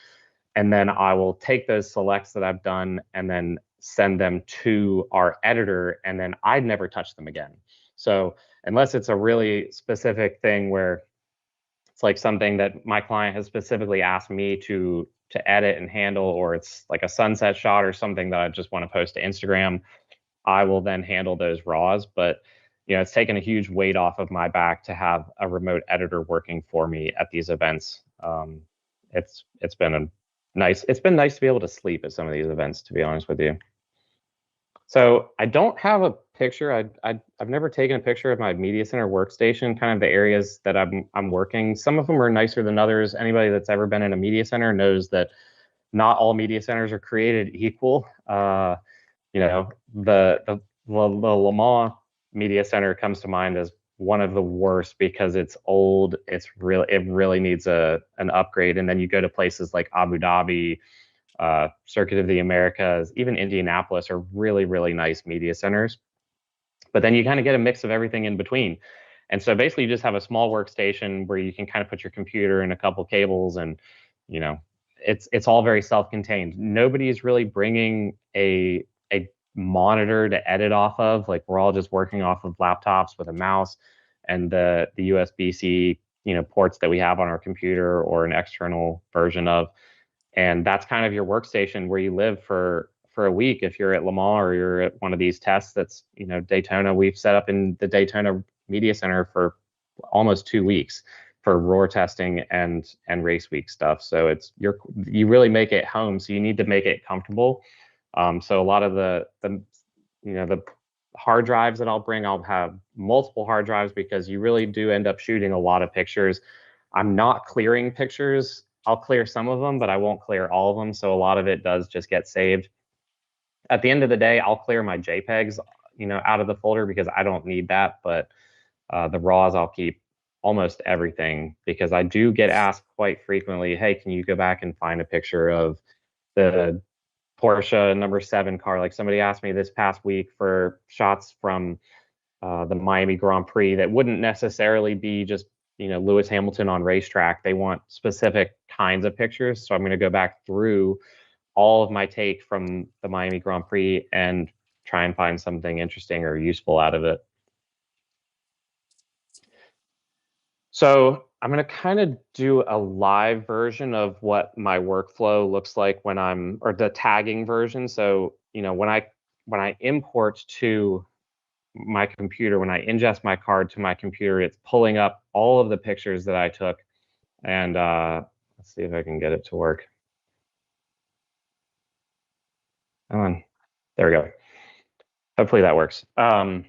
And then I will take those selects that I've done and then send them to our editor, and then I'd never touch them again. So unless it's a really specific thing where it's like something that my client has specifically asked me to edit and handle, or it's like a sunset shot or something that I just want to post to Instagram, I will then handle those raws. But it's taken a huge weight off of my back to have a remote editor working for me at these events. It's been it's been nice to be able to sleep at some of these events, to be honest with you. So I don't have a picture. I've never taken a picture of my media center workstation, kind of the areas that I'm working. Some of them are nicer than others. Anybody that's ever been in a media center knows that not all media centers are created equal. The Le Mans Media Center comes to mind as one of the worst because it's old. It really needs an upgrade. And then you go to places like Abu Dhabi, Circuit of the Americas, even Indianapolis are really, really nice media centers. But then you kind of get a mix of everything in between. And so basically you just have a small workstation where you can kind of put your computer and a couple cables, and you know it's all very self-contained. Nobody's really bringing a monitor to edit off of. Like we're all just working off of laptops with a mouse and the USB-C, ports that we have on our computer or an external version of. And that's kind of your workstation where you live for a week. If you're at Le Mans or you're at one of these tests, that's Daytona. We've set up in the Daytona Media Center for almost 2 weeks for roar testing and race week stuff. So you really make it home. So you need to make it comfortable. So a lot of the hard drives that I'll bring, I'll have multiple hard drives because you really do end up shooting a lot of pictures. I'm not clearing pictures. I'll clear some of them, but I won't clear all of them. So a lot of it does just get saved. At the end of the day, I'll clear my JPEGs, out of the folder because I don't need that. But the RAWs, I'll keep almost everything because I do get asked quite frequently, hey, can you go back and find a picture of the Porsche #7 car? Like somebody asked me this past week for shots from the Miami Grand Prix that wouldn't necessarily be just Lewis Hamilton on racetrack. They want specific kinds of pictures, so I'm going to go back through all of my take from the Miami Grand Prix and try and find something interesting or useful out of it. So I'm going to kind of do a live version of what my workflow looks like or the tagging version. So, when I import to my computer, when I ingest my card to my computer, it's pulling up all of the pictures that I took. And let's see if I can get it to work. Come on. There we go. Hopefully that works. Let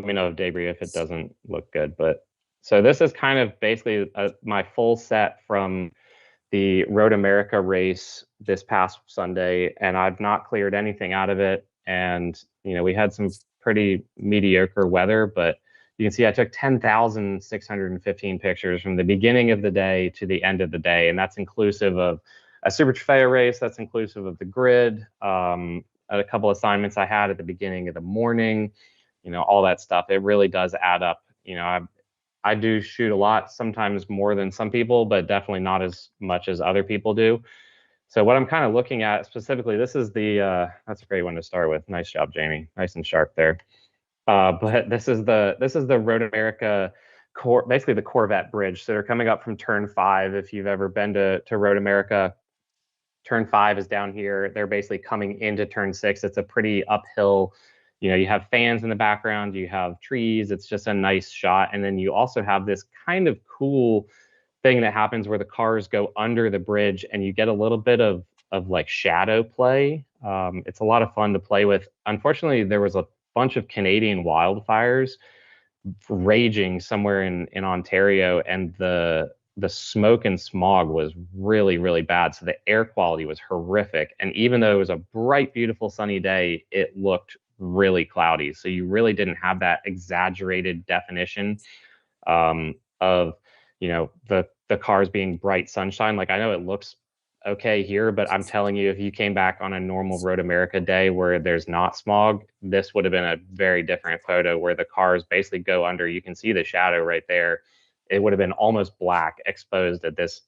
me know, Debris, if it doesn't look good. But so this is kind of basically my full set from the Road America race this past Sunday, and I've not cleared anything out of it. And we had some pretty mediocre weather, but you can see I took 10,615 pictures from the beginning of the day to the end of the day, and that's inclusive of a Super Trofeo race. That's inclusive of the grid, a couple assignments I had at the beginning of the morning, all that stuff. It really does add up. I do shoot a lot, sometimes more than some people, but definitely not as much as other people do. So what I'm kind of looking at specifically, this is that's a great one to start with. Nice job, Jamie. Nice and sharp there. But this is the Road America basically the Corvette bridge. So they're coming up from turn 5. If you've ever been to Road America, turn 5 is down here. They're basically coming into turn 6. It's a pretty uphill. You have fans in the background, you have trees. It's just a nice shot. And then you also have this kind of cool thing that happens where the cars go under the bridge and you get a little bit of like shadow play. It's a lot of fun to play with. Unfortunately, there was a bunch of Canadian wildfires raging somewhere in Ontario, and the smoke and smog was really, really bad. So the air quality was horrific. And even though it was a bright, beautiful, sunny day, it looked really cloudy. So you really didn't have that exaggerated definition of the cars being bright sunshine. Like I know it looks okay here, but I'm telling you, if you came back on a normal Road America day where there's not smog, this would have been a very different photo where the cars basically go under. You can see the shadow right there. It would have been almost black exposed at this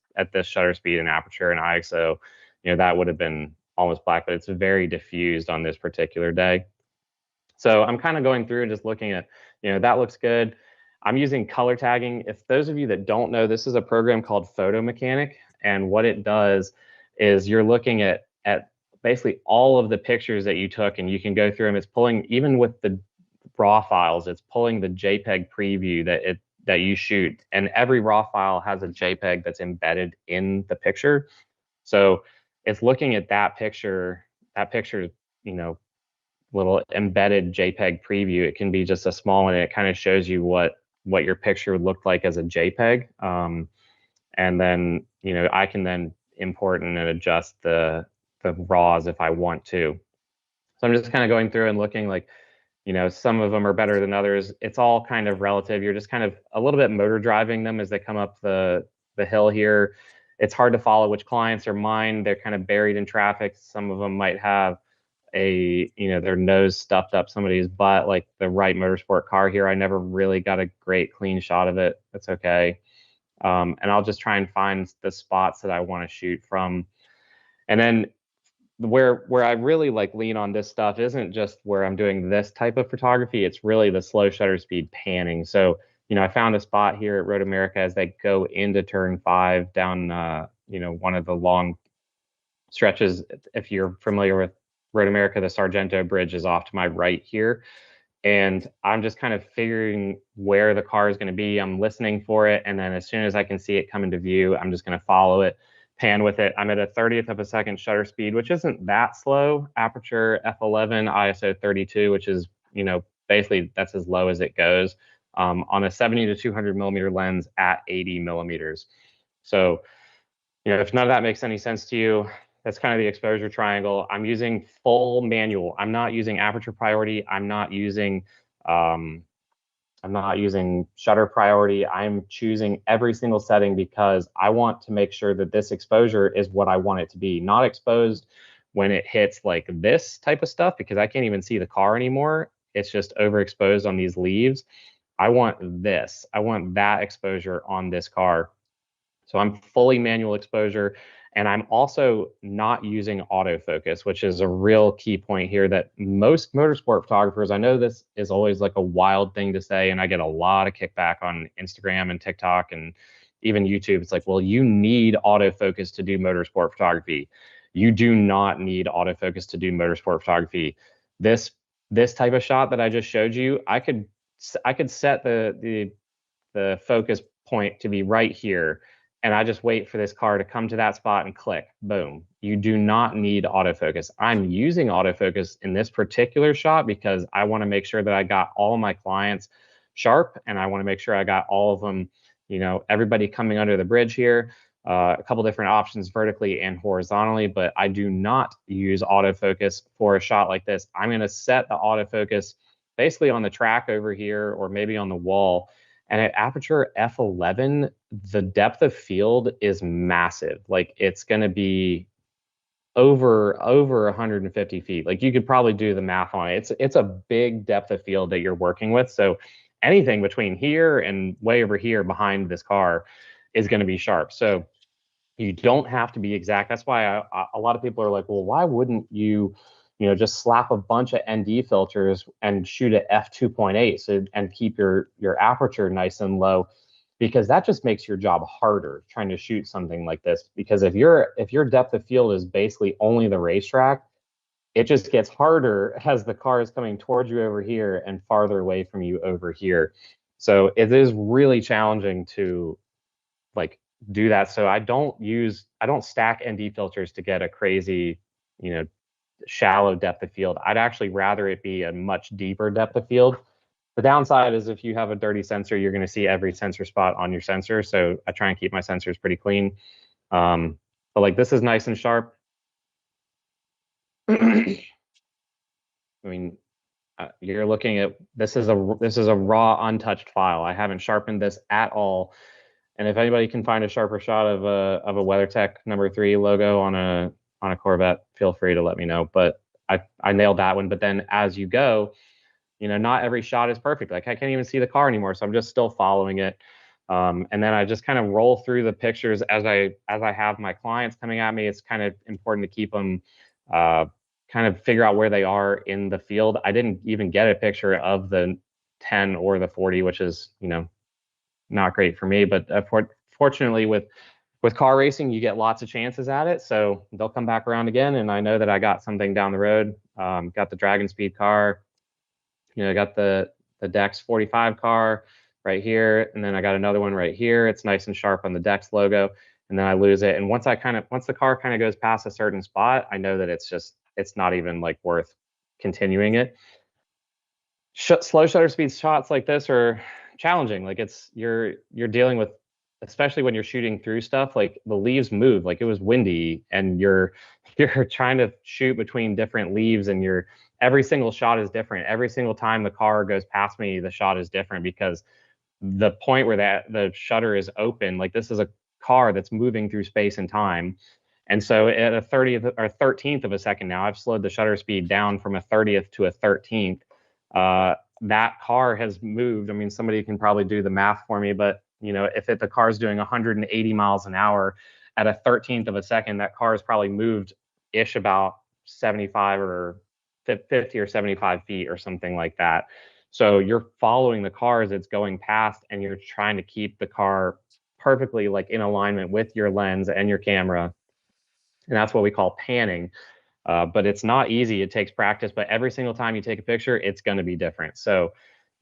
shutter speed and aperture and ISO. That would have been almost black, but it's very diffused on this particular day. So I'm kind of going through and just looking at, that looks good. I'm using color tagging. If those of you that don't know, this is a program called Photo Mechanic. And what it does is you're looking at basically all of the pictures that you took, and you can go through them. It's pulling, even with the raw files, it's pulling the JPEG preview that you shoot. And every raw file has a JPEG that's embedded in the picture. So it's looking at that picture, little embedded JPEG preview. It can be just a small one, and it kind of shows you what your picture would look like as a JPEG. And then, I can then import and adjust the RAWs if I want to. So I'm just kind of going through and looking like, some of them are better than others. It's all kind of relative. You're just kind of a little bit motor driving them as they come up the hill here. It's hard to follow which clients are mine. They're kind of buried in traffic. Some of them might have their nose stuffed up somebody's butt, like the Wright Motorsport car here. I never really got a great clean shot of it. That's okay. And I'll just try and find the spots that I want to shoot from. And then where I really like lean on this stuff isn't just where I'm doing this type of photography. It's really the slow shutter speed panning. So, I found a spot here at Road America as they go into turn 5 down, one of the long stretches. If you're familiar with Road America, the Sargento Bridge is off to my right here. And I'm just kind of figuring where the car is going to be. I'm listening for it. And then as soon as I can see it come into view, I'm just going to follow it, pan with it. I'm at a 30th of a second shutter speed, which isn't that slow. Aperture f11, ISO 32, which is, basically that's as low as it goes, on a 70 to 200 millimeter lens at 80 millimeters. So, if none of that makes any sense to you, that's kind of the exposure triangle. I'm using full manual. I'm not using aperture priority. Um, I'm not using shutter priority. I'm choosing every single setting because I want to make sure that this exposure is what I want it to be. Not exposed when it hits like this type of stuff because I can't even see the car anymore. It's just overexposed on these leaves. I want this. I want that exposure on this car. So I'm fully manual exposure. And I'm also not using autofocus, which is a real key point here that most motorsport photographers, I know this is always like a wild thing to say, and I get a lot of kickback on Instagram and TikTok and even YouTube. It's like, well, you need autofocus to do motorsport photography. You do not need autofocus to do motorsport photography. This type of shot that I just showed you, I could set the focus point to be right here, and I just wait for this car to come to that spot and click, boom. You do not need autofocus. I'm using autofocus in this particular shot because I want to make sure that I got all of my clients sharp, and I want to make sure I got all of them, everybody coming under the bridge here. A couple different options vertically and horizontally, but I do not use autofocus for a shot like this. I'm going to set the autofocus basically on the track over here or maybe on the wall. And at aperture f11, the depth of field is massive. Like it's going to be over 150 feet. Like you could probably do the math on it. It's a big depth of field that you're working with. So anything between here and way over here behind this car is going to be sharp. So you don't have to be exact. That's why a lot of people are like, well, why wouldn't you, just slap a bunch of ND filters and shoot at f2.8 and keep your aperture nice and low, because that just makes your job harder trying to shoot something like this. Because if your depth of field is basically only the racetrack, it just gets harder as the car is coming towards you over here and farther away from you over here. So it is really challenging to like do that. So I don't stack ND filters to get a crazy, you know, shallow depth of field. I'd actually rather it be a much deeper depth of field. The downside is if you have a dirty sensor, you're going to see every sensor spot on your sensor. So I try and keep my sensors pretty clean. But like this is nice and sharp. I mean, you're looking at this is a raw untouched file. I haven't sharpened this at all. And if anybody can find a sharper shot of a WeatherTech #3 logo on a Corvette, feel free to let me know. But I nailed that one. But then as you go, not every shot is perfect. Like I can't even see the car anymore, so I'm just still following it. And then I just kind of roll through the pictures as I have my clients coming at me. It's kind of important to keep them kind of figure out where they are in the field. I didn't even get a picture of the 10 or the 40, which is not great for me. But fortunately, with car racing, you get lots of chances at it. So they'll come back around again, and I know that I got something down the road. Got the Dragon Speed car, got the Dex 45 car right here, and then I got another one right here. It's nice and sharp on the Dex logo, and then I lose it. And once the car kind of goes past a certain spot, I know that it's not even like worth continuing it. Slow shutter speed shots like this are challenging. Like you're dealing with, especially when you're shooting through stuff, like the leaves move, like it was windy and you're trying to shoot between different leaves, and every single shot is different. Every single time the car goes past me, the shot is different because the point where the shutter is open, like this is a car that's moving through space and time. And so at a 30th or 13th of a second now, I've slowed the shutter speed down from a 30th to a 13th. That car has moved. I mean, somebody can probably do the math for me, but if the car is doing 180 miles an hour at a 13th of a second, that car is probably moved ish about 75 or 50 or 75 feet or something like that. So you're following the car as it's going past, and you're trying to keep the car perfectly like in alignment with your lens and your camera. And that's what we call panning. But it's not easy. It takes practice. But every single time you take a picture, it's going to be different. So,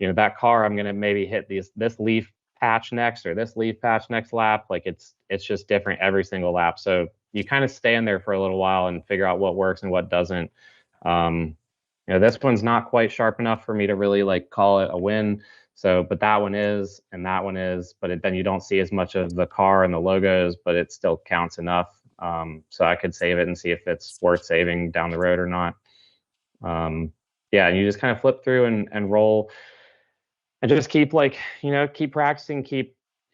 that car, I'm going to maybe hit this leaf patch next or this leaf patch next lap. Like it's just different every single lap. So you kind of stand there for a little while and figure out what works and what doesn't. Um, this one's not quite sharp enough for me to really like call it a win. So, but that one is, and that one is, but then you don't see as much of the car and the logos, but it still counts enough. So I could save it and see if it's worth saving down the road or not. Yeah, and you just kind of flip through and roll and just keep like, keep practicing,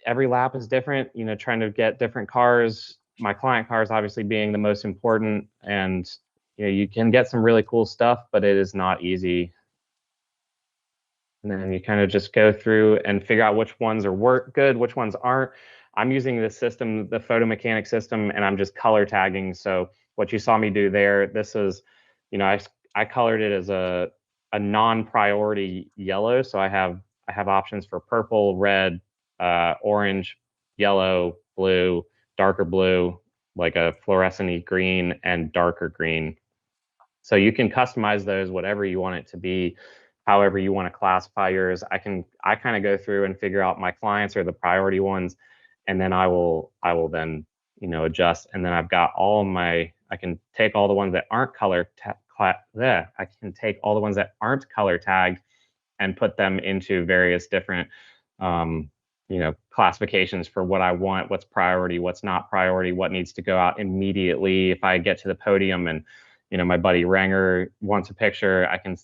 every lap is different, trying to get different cars. My client cars obviously being the most important, and you can get some really cool stuff, but it is not easy. And then you kind of just go through and figure out which ones are work good, which ones aren't. I'm using this system, the photo mechanic system, and I'm just color tagging. So what you saw me do there, this is, I colored it as a non-priority yellow. So I have options for purple, red, orange, yellow, blue, darker blue, like a fluorescent green, and darker green. So you can customize those whatever you want it to be, however you want to classify yours. I kind of go through and figure out my clients are the priority ones, and then I will then adjust. And then I've got I can take all the ones that aren't I can take all the ones that aren't color tagged and put them into various different classifications for what I want, what's priority, what's not priority, what needs to go out immediately. If I get to the podium and my buddy Ranger wants a picture, I can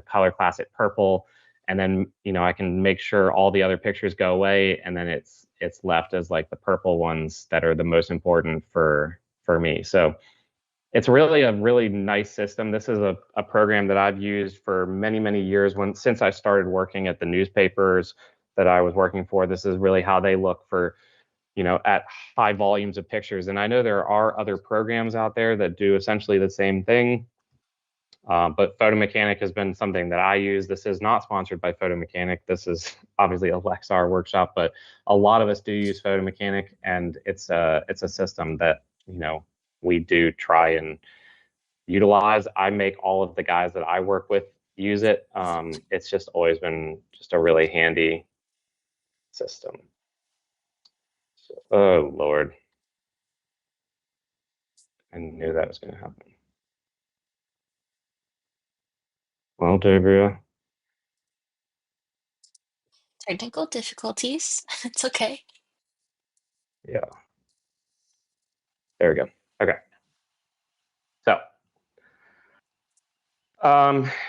color class it purple, and then I can make sure all the other pictures go away, and then it's left as like the purple ones that are the most important for me. So it's really a really nice system. This is a program that I've used for many, many years since I started working at the newspapers that I was working for. This is really how they look for, at high volumes of pictures. And I know there are other programs out there that do essentially the same thing. But Photo Mechanic has been something that I use. This is not sponsored by Photo Mechanic. This is obviously a Lexar workshop, but a lot of us do use Photo Mechanic, and it's a system that we do try and utilize. I make all of the guys that I work with use it. It's just always been just a really handy system. So, oh Lord, I knew that was going to happen. Well, Gabriel, Technical difficulties. It's okay. yeah, there we go. Okay, so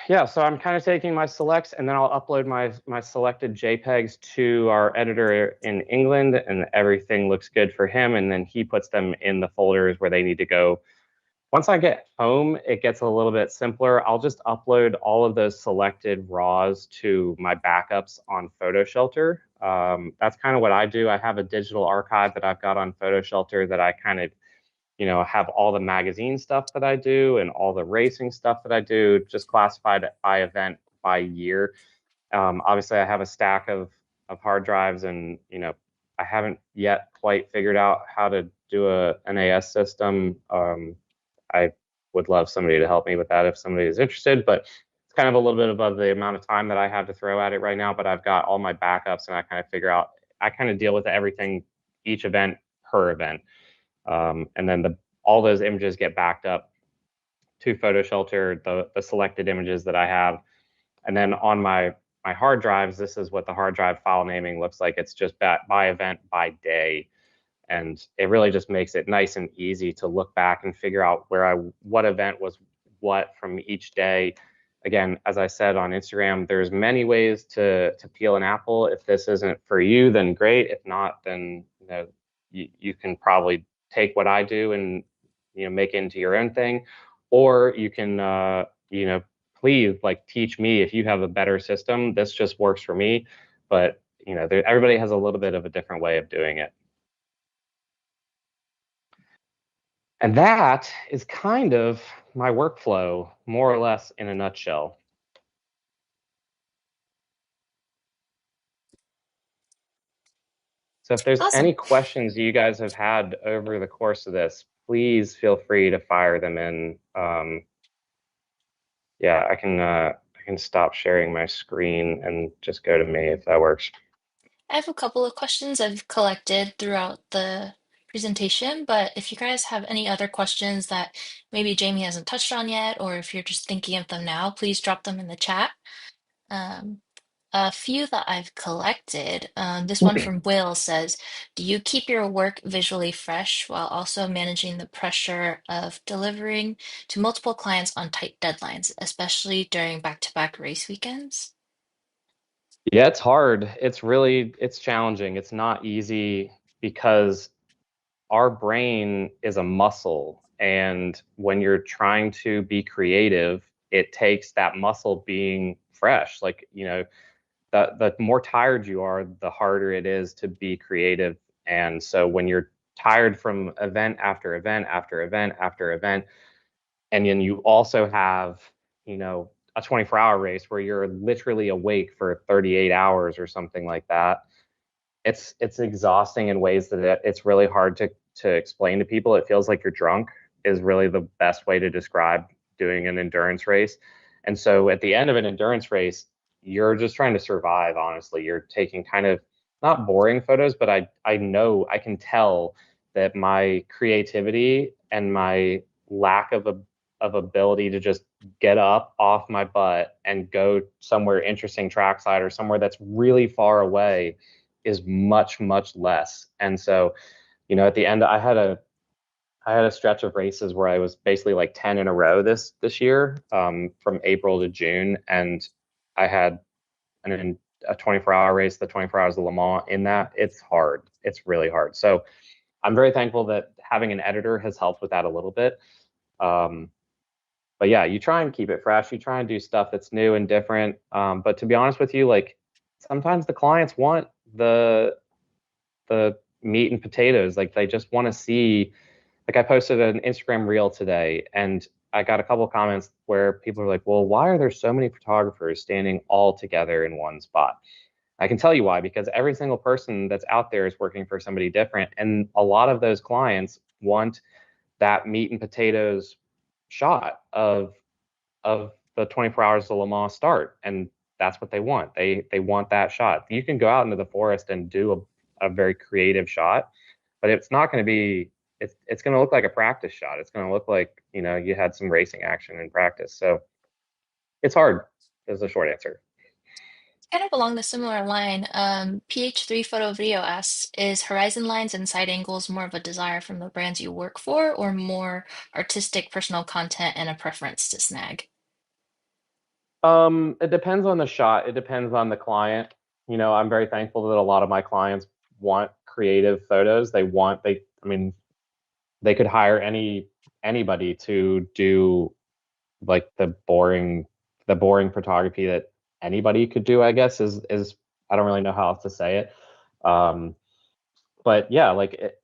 yeah, so I'm kind of taking my selects, and then I'll upload my selected JPEGs to our editor in England, and everything looks good for him, and then he puts them in the folders where they need to go. Once I get home, it gets a little bit simpler. I'll just upload all of those selected RAWs to my backups on PhotoShelter. That's kind of what I do. I have a digital archive that I've got on PhotoShelter that I kind of have all the magazine stuff that I do and all the racing stuff that I do, just classified by event, by year. Obviously, I have a stack of hard drives, and I haven't yet quite figured out how to do a NAS system. I would love somebody to help me with that if somebody is interested, but it's kind of a little bit above the amount of time that I have to throw at it right now. But I've got all my backups, and I kind of figure out, I kind of deal with everything, each event per event. And then all those images get backed up to PhotoShelter, the selected images that I have. And then on my hard drives, this is what the hard drive file naming looks like. It's just by event, by day. And it really just makes it nice and easy to look back and figure out what event was what from each day. Again, as I said on Instagram, there's many ways to peel an apple. If this isn't for you, then great. If not, then you can probably take what I do and make it into your own thing, or you can please like teach me if you have a better system. This just works for me, but everybody has a little bit of a different way of doing it. And that is kind of my workflow, more or less in a nutshell. So if there's any Awesome. questions you guys have had over the course of this, please feel free to fire them in. Yeah, I can stop sharing my screen and just go to me if that works. I have a couple of questions I've collected throughout the presentation, but if you guys have any other questions that maybe Jamie hasn't touched on yet, or if you're just thinking of them now, please drop them in the chat. Um, a few that I've collected. This one from Will says, do you keep your work visually fresh while also managing the pressure of delivering to multiple clients on tight deadlines, especially during back-to-back race weekends? Yeah, it's hard. It's challenging. It's not easy because our brain is a muscle. And when you're trying to be creative, it takes that muscle being fresh. Like, the more tired you are, the harder it is to be creative. And so when you're tired from event after event after event after event, and then you also have, a 24-hour race where you're literally awake for 38 hours or something like that, it's exhausting in ways that it's really hard to explain to people. It feels like you're drunk is really the best way to describe doing an endurance race. And so at the end of an endurance race, you're just trying to survive, honestly. You're taking kind of not boring photos, but I know I can tell that my creativity and my lack of ability to just get up off my butt and go somewhere interesting trackside or somewhere that's really far away is much, much less. And so, at the end, I had a stretch of races where I was basically like 10 in a row this year, from April to June, and I had a 24-hour race, the 24 hours of Le Mans. In that, it's hard. It's really hard. So I'm very thankful that having an editor has helped with that a little bit. Um, but yeah, you try and keep it fresh. You try and do stuff that's new and different. But to be honest with you, like sometimes the clients want the meat and potatoes. Like they just want to see. Like I posted an Instagram reel today, and I got a couple of comments where people are like, "Well, why are there so many photographers standing all together in one spot?" I can tell you why, because every single person that's out there is working for somebody different, and a lot of those clients want that meat and potatoes shot of the 24 hours of Le Mans start, and that's what they want. They want that shot. You can go out into the forest and do a very creative shot, but it's not going to be. It's going to look like a practice shot. It's going to look like you had some racing action in practice. So it's hard. Is the short answer. Kind of along the similar line, PH3 Photo Video asks, is horizon lines and side angles more of a desire from the brands you work for, or more artistic personal content and a preference to snag? It depends on the shot. It depends on the client. I'm very thankful that a lot of my clients want creative photos. I mean, they could hire anybody to do like the boring photography that anybody could do, I guess is I don't really know how else to say it. Um, but yeah, like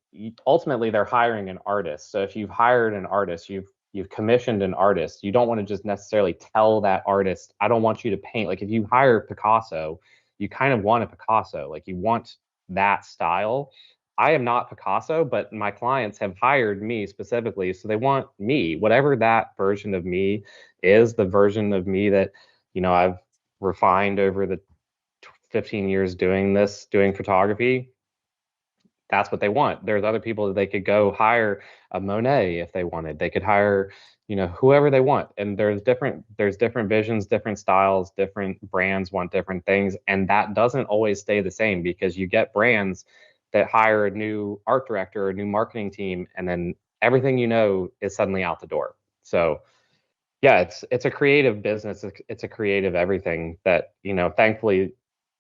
ultimately they're hiring an artist. So if you've hired an artist, you've commissioned an artist. You don't want to just necessarily tell that artist, I don't want you to paint. Like if you hire Picasso, you kind of want a Picasso. Like you want that style. I am not Picasso, but my clients have hired me specifically, so they want me, whatever that version of me is, the version of me that I've refined over the 15 years doing photography. That's what they want. There's other people that they could go hire, a Monet if they wanted. They could hire, whoever they want. And there's different visions, different styles, different brands want different things. And that doesn't always stay the same because you get brands that hire a new art director or a new marketing team, and then everything is suddenly out the door. So yeah, it's a creative business. It's a creative everything that, thankfully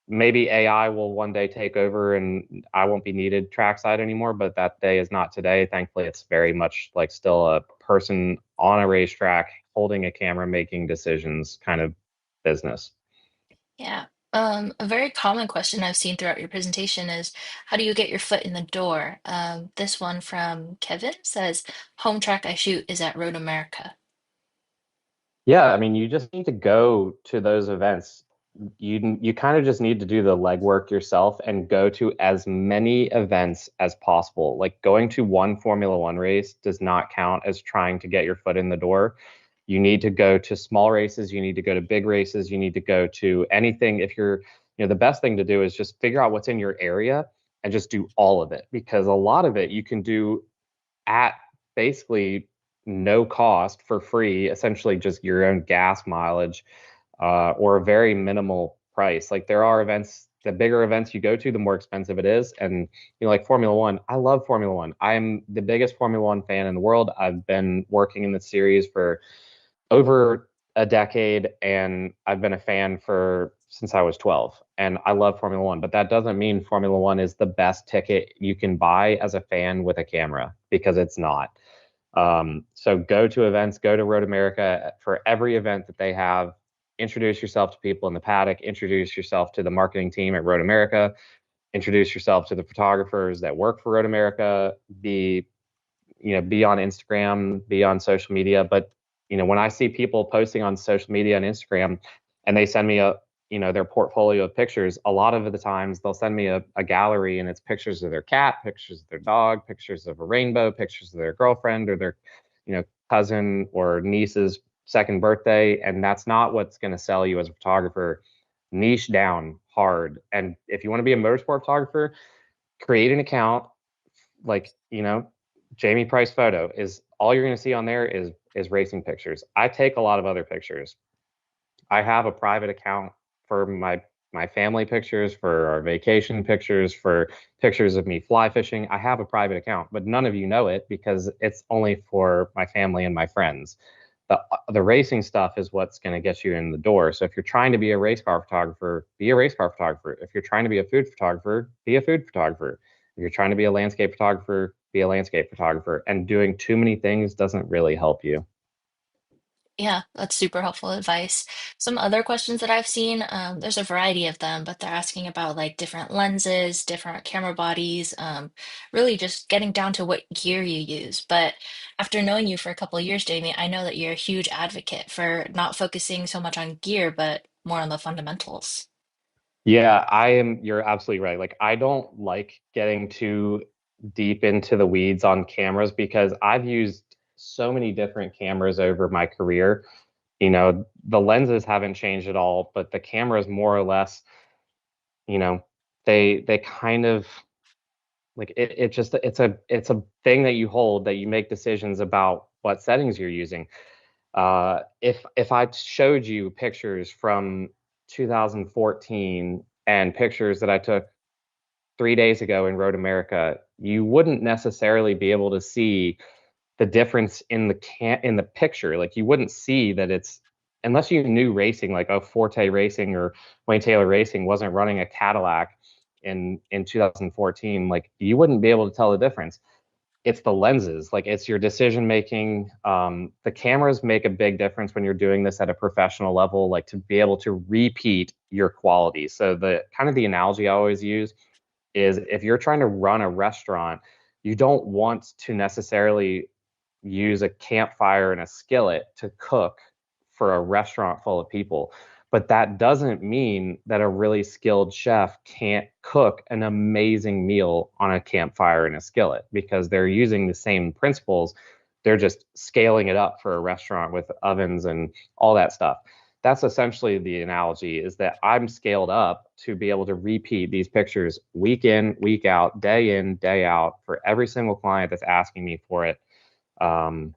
maybe AI will one day take over and I won't be needed trackside anymore, but that day is not today. Thankfully, it's very much like still a person on a racetrack holding a camera making decisions kind of business. Yeah. A very common question I've seen throughout your presentation is how do you get your foot in the door? This one from Kevin says, home track I shoot is at Road America. Yeah, I mean, you just need to go to those events. You kind of just need to do the legwork yourself and go to as many events as possible. Like going to one Formula One race does not count as trying to get your foot in the door. You need to go to small races, you need to go to big races, you need to go to anything. If you're, the best thing to do is just figure out what's in your area and just do all of it because a lot of it you can do at basically no cost for free, essentially just your own gas mileage or a very minimal price. Like there are events, the bigger events you go to, the more expensive it is. And like Formula One, I love Formula One. I'm the biggest Formula One fan in the world. I've been working in the series for over a decade, and I've been a fan for since I was 12. And I love Formula One, but that doesn't mean Formula One is the best ticket you can buy as a fan with a camera because it's not. So go to events, go to Road America for every event that they have. Introduce yourself to people in the paddock. Introduce yourself to the marketing team at Road America. Introduce yourself to the photographers that work for Road America. Be on Instagram, be on social media. But when I see people posting on social media and Instagram, and they send me their portfolio of pictures, a lot of the times they'll send me a gallery and it's pictures of their cat, pictures of their dog, pictures of a rainbow, pictures of their girlfriend or their, cousin or niece's second birthday, and that's not what's going to sell you as a photographer. Niche down hard, and if you want to be a motorsport photographer, create an account like Jamey Price photo is all you're going to see on there is racing pictures. I take a lot of other pictures. I have a private account for my family pictures, for our vacation pictures, for pictures of me fly fishing. I have a private account, but none of you know it because it's only for my family and my friends. The racing stuff is what's going to get you in the door. So if you're trying to be a race car photographer, be a race car photographer. If you're trying to be a food photographer, be a food photographer. If you're trying to be a landscape photographer, be a landscape photographer. And doing too many things doesn't really help you. Yeah, that's super helpful advice. Some other questions that I've seen, there's a variety of them, but they're asking about like different lenses, different camera bodies, really just getting down to what gear you use. But after knowing you for a couple of years, Jamie, I know that you're a huge advocate for not focusing so much on gear, but more on the fundamentals. Yeah, you're absolutely right. Like, I don't like getting too deep into the weeds on cameras because I've used so many different cameras over my career. The lenses haven't changed at all, but the cameras more or less, you know, they kind of like it just it's a thing that you hold that you make decisions about what settings you're using. If I showed you pictures from 2014 and pictures that I took 3 days ago in Road America, you wouldn't necessarily be able to see the difference in the picture. Like you wouldn't see that it's unless you knew racing, like Forte Racing or Wayne Taylor Racing wasn't running a Cadillac in 2014. Like you wouldn't be able to tell the difference. It's the lenses, like it's your decision making. The cameras make a big difference when you're doing this at a professional level, like to be able to repeat your quality. So the kind of the analogy I always use is if you're trying to run a restaurant, you don't want to necessarily use a campfire and a skillet to cook for a restaurant full of people. But that doesn't mean that a really skilled chef can't cook an amazing meal on a campfire and a skillet because they're using the same principles. They're just scaling it up for a restaurant with ovens and all that stuff. That's essentially the analogy is that I'm scaled up to be able to repeat these pictures week in, week out, day in, day out for every single client that's asking me for it. Um,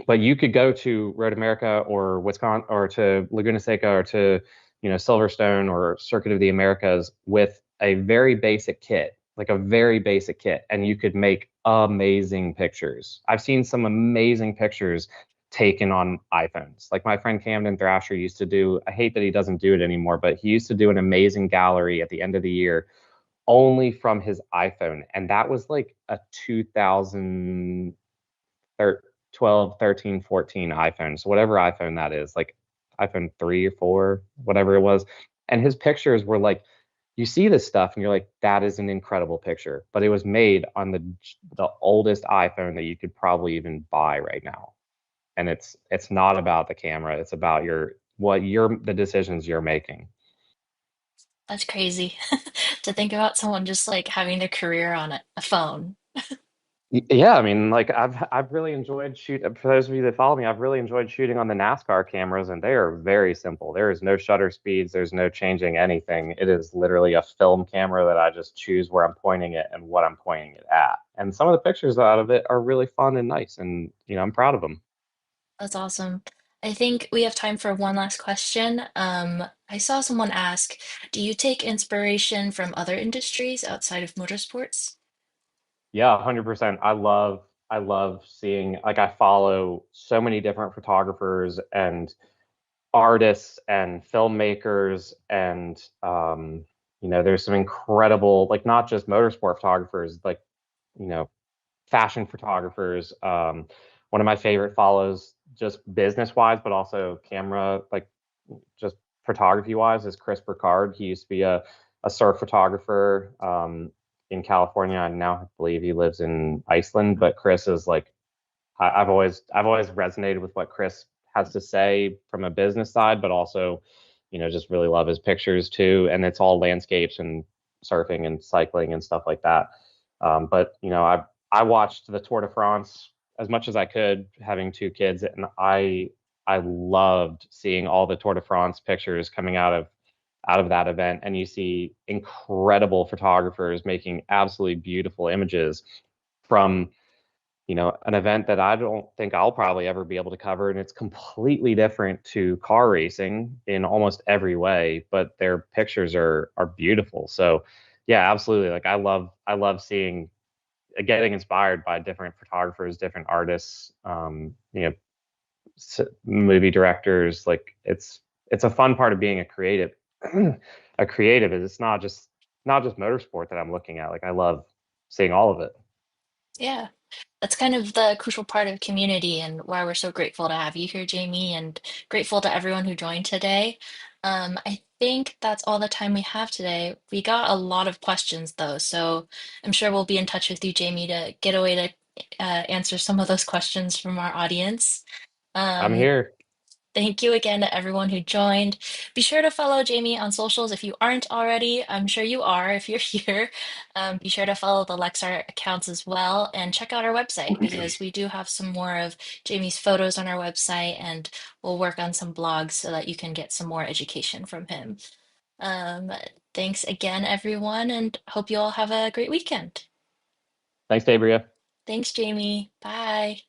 but you could go to Road America or Wisconsin or to Laguna Seca or to Silverstone or Circuit of the Americas with a very basic kit, like a very basic kit, and you could make amazing pictures. I've seen some amazing pictures taken on iPhones. Like my friend Camden Thrasher used to do. I hate that he doesn't do it anymore, but he used to do an amazing gallery at the end of the year only from his iPhone, and that was like a 2012, 13, 14 iPhone. So whatever iPhone that is, like iPhone 3 or 4, whatever it was. And his pictures were like, you see this stuff and you're like, that is an incredible picture. But it was made on the oldest iPhone that you could probably even buy right now. And it's not about the camera, it's about the decisions you're making. That's crazy to think about someone just like having their career on a phone. Yeah, I mean, like I've really enjoyed shoot. For those of you that follow me, I've really enjoyed shooting on the NASCAR cameras, and they are very simple. There is no shutter speeds. There's no changing anything. It is literally a film camera that I just choose where I'm pointing it and what I'm pointing it at. And some of the pictures out of it are really fun and nice, and I'm proud of them. That's awesome. I think we have time for one last question. I saw someone ask, do you take inspiration from other industries outside of motorsports? Yeah, 100%. I love seeing, like, I follow so many different photographers and artists and filmmakers and there's some incredible, like, not just motorsport photographers, like, you know fashion photographers. One of my favorite follows, just business wise but also camera, like, just photography wise, is Chris Burkard. He used to be a surf photographer in California, and now I believe he lives in Iceland. But Chris is like, I've always resonated with what Chris has to say from a business side, but also, just really love his pictures too. And it's all landscapes and surfing and cycling and stuff like that. But I watched the Tour de France as much as I could, having two kids, and I loved seeing all the Tour de France pictures coming out of that event. And you see incredible photographers making absolutely beautiful images from an event that I don't think I'll probably ever be able to cover. And it's completely different to car racing in almost every way, but their pictures are beautiful. So yeah, absolutely. Like, I love seeing, getting inspired by different photographers, different artists, movie directors. Like, it's a fun part of being a creative. A creative is, it's not just motorsport that I'm looking at. Like, I love seeing all of it. Yeah, that's kind of the crucial part of community and why we're so grateful to have you here, Jamie, and grateful to everyone who joined today. I think that's all the time we have today. We got a lot of questions though, so I'm sure we'll be in touch with you, Jamie, to get a way to answer some of those questions from our audience. I'm Um, here. Thank you again to everyone who joined. Be sure to follow Jamie on socials if you aren't already. I'm sure you are if you're here. Be sure to follow the Lexar accounts as well and check out our website because we do have some more of Jamie's photos on our website and we'll work on some blogs so that you can get some more education from him. Um, Thanks again, everyone, and hope you all have a great weekend. Thanks, Dabria. Thanks, Jamie. Bye.